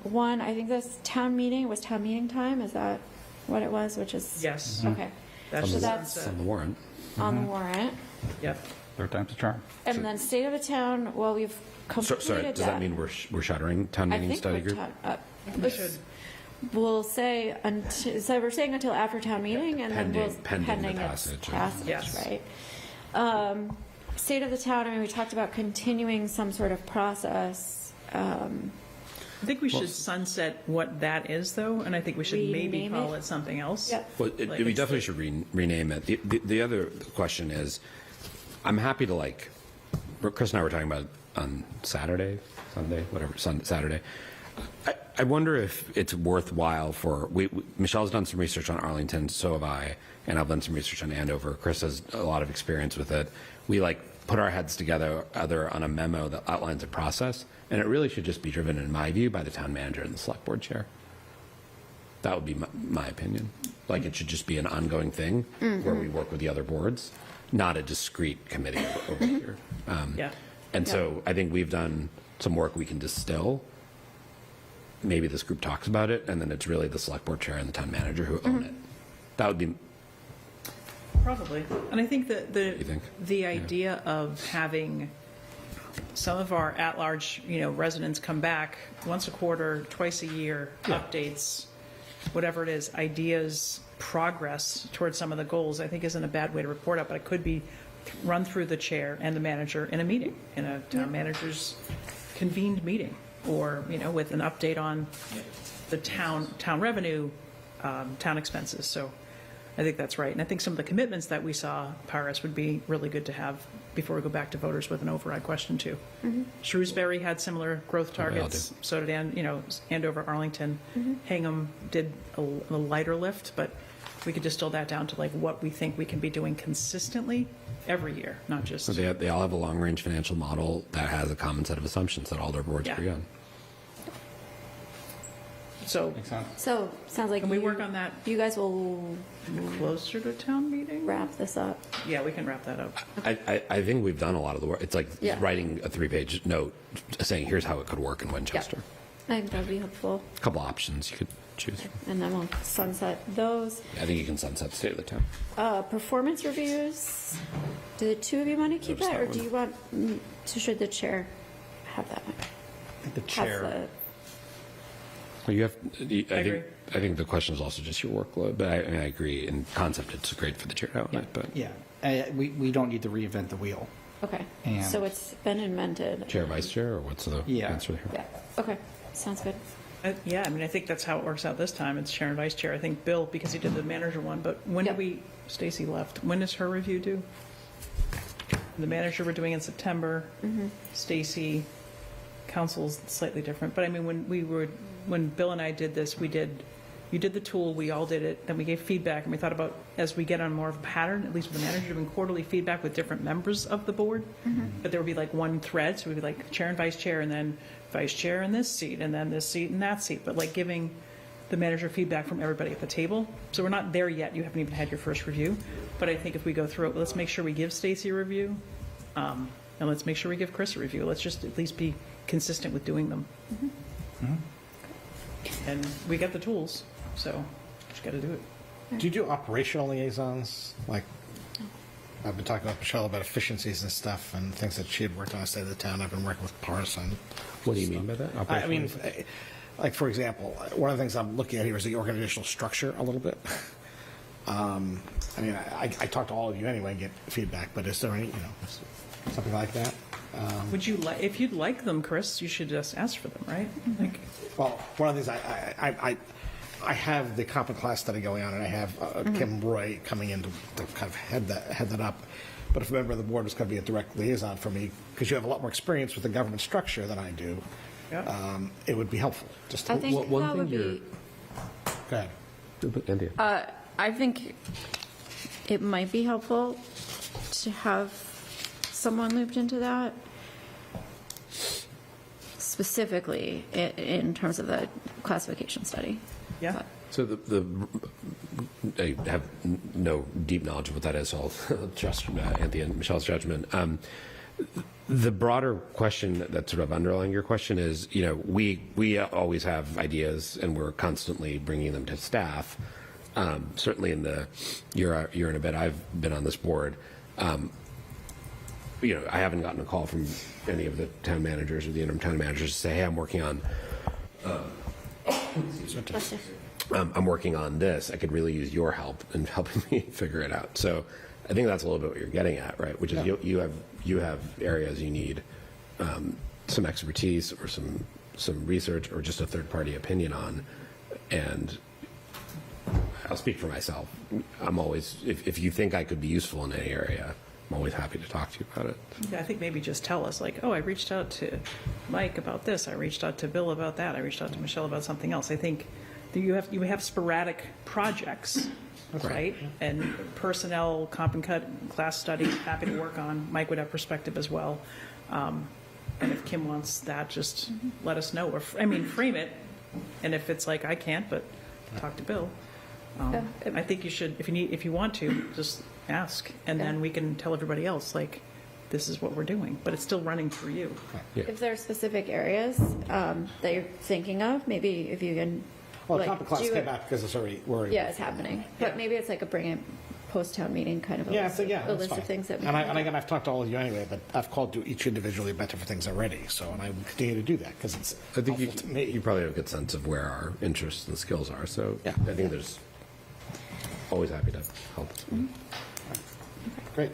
one, I think this town meeting was town meeting time. Is that what it was? Which is Yes. Okay. That's So the that's- sunset. On the warrant. On the warrant. Yep. Third time's a charm. And then state of the town. Well, we've completed Sorry, does that mean we're shuttering town I meeting think study we're group? We should. We'll say until. So we're saying until after town meeting, and then we'll Pending the its passage. passage, Yes. right? State of the town. I mean, we talked about continuing some sort of process. I think we should sunset what that is, though, and I think we should maybe Rename call it? it something else. Yep. Well, Like we it's definitely should rename it. The other question is, I'm happy to Chris and I were talking about it on Saturday, Sunday, whatever, Saturday. I wonder if it's worthwhile for, Michelle's done some research on Arlington, so have I, and I've done some research on Andover. Chris has a lot of experience with it. We put our heads together on a memo that outlines a process, and it really should just be driven, in my view, by the town manager and the select board chair. That would be my opinion. It should just be an ongoing thing where we work with the other boards, not a discrete committee over here. Yeah. And so I think we've done some work we can distill. Maybe this group talks about it, and then it's really the select board chair and the town manager who own it. That would be, Probably. And I think that you think? the idea of having some of our at-large, residents come back once a quarter, twice a year, updates, whatever it is, ideas, progress towards some of the goals, I think isn't a bad way to report out, but it could be run through the chair and the manager in a meeting, in a town manager's convened meeting, or, with an update on the town revenue, town expenses. So I think that's right. And I think some of the commitments that we saw, Paris, would be really good to have before we go back to voters with an override question too. Shrewsbury had similar growth targets. So did Andover, Arlington. Hingham did a lighter lift, but we could distill that down to what we think we can be doing consistently every year, not just. So they all have a long-range financial model that has a common set of assumptions that all their boards agree on. So So sounds like can we work on that You guys will closer to town meeting? wrap this up. Yeah, we can wrap that up. I think we've done a lot of the work. It's like Yeah. writing a 3-page note saying, here's how it could work in Winchester. I think that'd be helpful. A couple options you could choose from. And then we'll sunset those. I think you can sunset the state of the town. Performance reviews. Do the two of you want to keep Just that, that or do one. you want should the chair have that? I think the Have chair. Well, agree. I think the question is also just your workload, but I agree. In concept, it's great for the chair to own it, but Yeah, we don't need to reinvent the wheel. Okay. And- So it's been invented. chair, vice chair, or what's the Yeah. answer here? Yeah. Okay. Sounds good. Yeah, I think that's how it works out this time. It's chair and vice chair. I think Bill, because he did the manager one, but when Yep. did Stacy left. When is her review due? The manager we're doing in September. Stacy, council's slightly different. But when Bill and I did this, you did the tool, we all did it, then we gave feedback, and we thought about, as we get on more of a pattern, at least with the manager, doing quarterly feedback with different members of the board. But there would be one thread, so we'd be chair and vice chair, and then vice chair in this seat, and then this seat and that seat, but giving the manager feedback from everybody at the table. So we're not there yet, you haven't even had your first review, but I think if we go through it, let's make sure we give Stacy a review, and let's make sure we give Chris a review. Let's just at least be consistent with doing them. And we got the tools, so just got to do it. Do you do operational liaisons? I've been talking with Michelle about efficiencies and stuff and things that she had worked on the state of the town. I've been working with Paris on. What do you mean by that? I mean, for example, one of the things I'm looking at here is the organizational structure a little bit. I talk to all of you anyway and get feedback, but is there any, something like that? Would you like, if you'd like them, Chris, you should just ask for them, right? Like, Well, one of the things I have the comp and class study going on, and I have Kim Roy coming in to kind of head that up. But if a member of the board was going to be a direct liaison for me, because you have a lot more experience with the government structure than I do, yeah. it would be helpful. Just I think One that thing would be, go ahead. Anthea. I think it might be helpful to have someone looped into that, specifically in terms of the classification study. Yeah. So I have no deep knowledge of what that is, so I'll trust Anthea and Michelle's judgment. The broader question that's sort of underlying your question is, we always have ideas and we're constantly bringing them to staff. Certainly in the year and a bit I've been on this board, I haven't gotten a call from any of the town managers or the interim town managers to say, hey, I'm working on I'm working on this. I could really use your help in helping me figure it out. So I think that's a little bit what you're getting at, right? Which is you have areas you need some expertise or some research or just a third party opinion on. And I'll speak for myself. I'm always, if you think I could be useful in any area, I'm always happy to talk to you about it. Yeah, I think maybe just tell us, like, oh, I reached out to Mike about this, I reached out to Bill about that, I reached out to Michelle about something else. I think that you have sporadic projects, right? And personnel, comp and cut, class study, happy to work on. Mike would have perspective as well. And if Kim wants that, just let us know. Or, frame it. And if it's like, I can't, but talk to Bill. I think you should, if you want to, just ask, and then we can tell everybody else, like, this is what we're doing, but it's still running through you. If there are specific areas that you're thinking of, maybe if you can. Well, the comp and class came out because it's already worried. Yeah, it's happening. But maybe it's like a bring it post-town meeting kind of a list that's fine. of things that we and can again, I've talked to all of you anyway, but I've called to each individually better for things already. So, and I will continue to do that because it's I think helpful to me. you probably have a good sense of where our interests and skills are. So I think there's always happy to help. Great.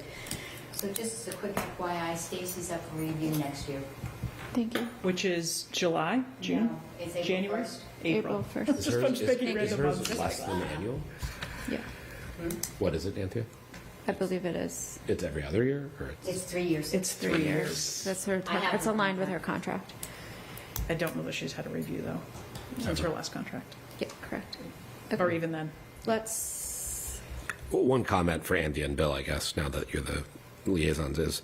So just as a quick FYI, Stacy's up for review next year. Thank you. Which is July, June, No, it's April January, 1st. April 1st. Is hers, picking is random hers months. less than annual? Yeah, What is it, Anthea? I believe it is. It's every other year, or It's 3 years. it's 3 years. That's her. I have It's the aligned with her contract. contract. I don't know that she's had a review, though, since her last contract, Yeah, correct. or even then. Let's. Well, one comment for Anthea and Bill, I guess, now that you're the liaisons, is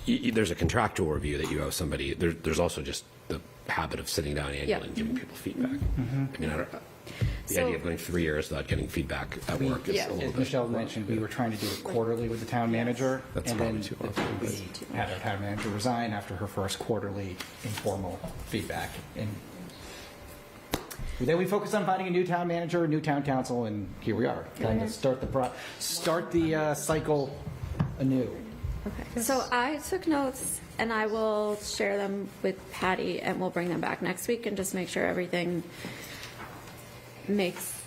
there's a contractual review that you owe somebody. There's also just the habit of sitting down annually and giving people feedback. I mean, the idea of going 3 years without getting feedback at work is Yeah. a little As bit. Michelle mentioned, we were trying to do it quarterly with the town manager. That's and probably then too often. We had our town manager resign after her first quarterly informal feedback. And then we focused on finding a new town manager, a new town council, and here we are, trying to start the cycle anew. Okay. So I took notes and I will share them with Patty and we'll bring them back next week and just make sure everything makes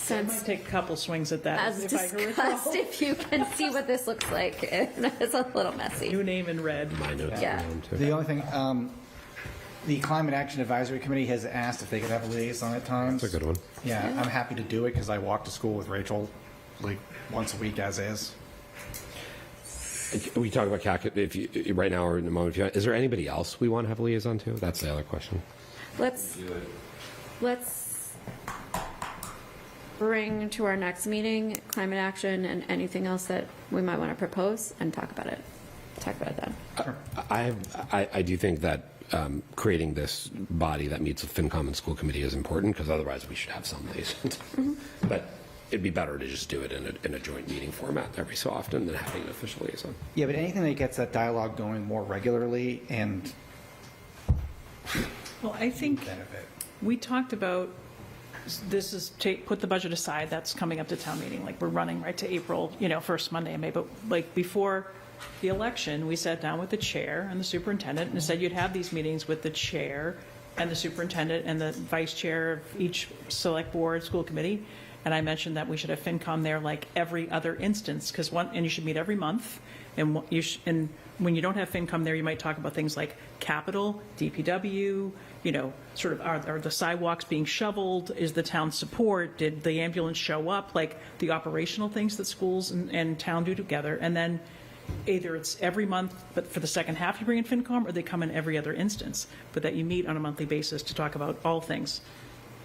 I might sense take a couple swings at that. as if I can discussed. recall. If you can see what this looks like, it's a little messy. New name in red. My notes Yeah. are down, too. The only thing, the Climate Action Advisory Committee has asked if they could have a liaison at times. That's a good one. Yeah, I'm happy to do it because I walk to school with Rachel like once a week as is. We talk about CAC right now or in a moment. Is there anybody else we want to have a liaison to? That's the other question. Let's bring to our next meeting climate action and anything else that we might want to propose and talk about it. Talk about it then. I do think that creating this body that meets with FinCom and school committee is important because otherwise we should have some liaisons. But it'd be better to just do it in a joint meeting format every so often than having an official liaison. Yeah, but anything that gets that dialogue going more regularly and Well, I think benefit. we talked about, this is, put the budget aside, that's coming up to town meeting, like, we're running right to April, first Monday in May, but like, before the election, we sat down with the chair and the superintendent and said you'd have these meetings with the chair and the superintendent and the vice chair of each select board, school committee, And I mentioned that we should have FinCom there like every other instance, and you should meet every month. And and when you don't have FinCom there, you might talk about things like capital, DPW, sort of are the sidewalks being shoveled? Is the town support? Did the ambulance show up? Like the operational things that schools and town do together. And then either it's every month, but for the second half you bring in FinCom, or they come in every other instance, but that you meet on a monthly basis to talk about all things,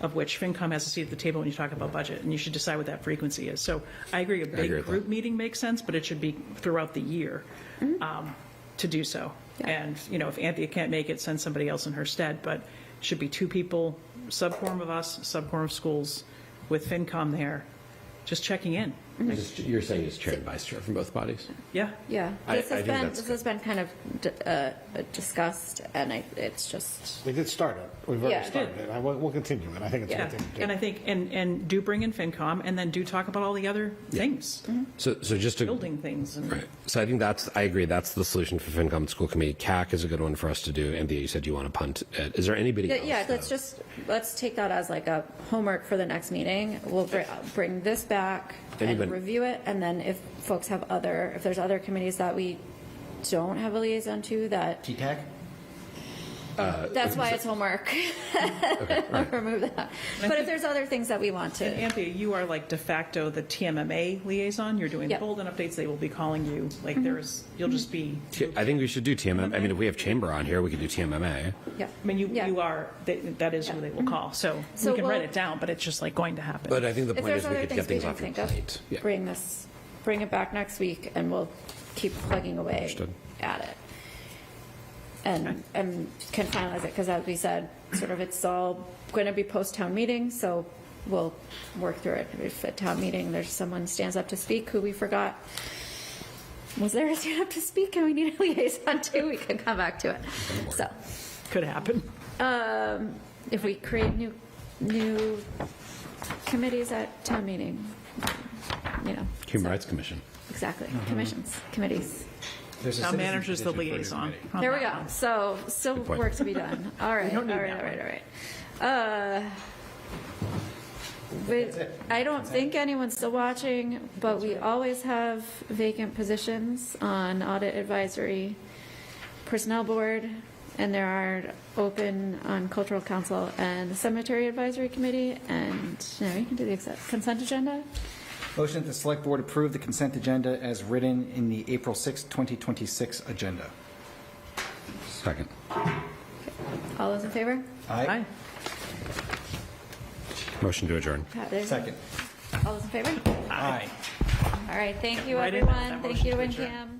of which FinCom has a seat at the table when you talk about budget, and you should decide what that frequency is. So I agree, a big group meeting makes sense, but it should be throughout the year to do so. Yeah. And, if Anthea can't make it, send somebody else in her stead, but it should be 2 people, subquorum of us, subquorum of schools, with FinCom there, just checking in. You're saying it's chair and vice chair from both bodies? Yeah. Yeah, I this has think been, that's this has been kind of discussed, and it's just, We did start it. We've already Yeah. started it. We'll continue it. I think it's a Yeah, good thing to do. and I think, and do bring in FinCom, and then do talk about all the other things, So just to. building things. And Right. So I think I agree, that's the solution for FinCom and school committee. CAC is a good one for us to do. Anthea, you said you want to punt it. Is there anybody else? yeah, let's take that as like a homework for the next meeting. We'll bring this back and Anybody- review it, and then if folks have if there's other committees that we don't have a liaison to, that, TTAC? that's why it's homework. I'll remove that. But if there's other things that we want And to, Anthea, you are like de facto the TMMA liaison. You're doing Yep. Bolden updates. They will be calling you. Like you'll just be. I think we should do TMM. I mean, if we have chamber on here, we could do TMMA. yeah. I mean, you are. That is who they will call. So So we can write we'll- it down, but it's just like going to happen. But I think the If point there's is we other could get things we things can off your think plate. of, Yeah. bring it back next week, and we'll keep plugging away Understood. at it. And can finalize it, because as we said, sort of it's all going to be post-town meeting, so we'll work through it. If at town meeting there's someone stands up to speak who we forgot was there a stand up to speak and we need a liaison to, we can come back to it. So Could happen. if we create new committees at town meeting, Human Rights Commission. exactly, commissions, committees. There's a Town citizen manager's the petition for liaison. committee. on There we that go. one. So still point. work to be done. All right, all don't need right, that all right, one. all right. I don't think anyone's still watching, but we always have vacant positions on Audit Advisory, Personnel Board, and there are open on Cultural Council and the Cemetery Advisory Committee, and now you can do the consent agenda. Motion that the select board approve the consent agenda as written in the April 6, 2026 agenda. Second. All those in favor? Aye. Motion to adjourn. Pat, there's- Second. All those in favor? Aye. All right, thank you, Right in there, everyone. that Thank you to motion to adjourn. WinCam.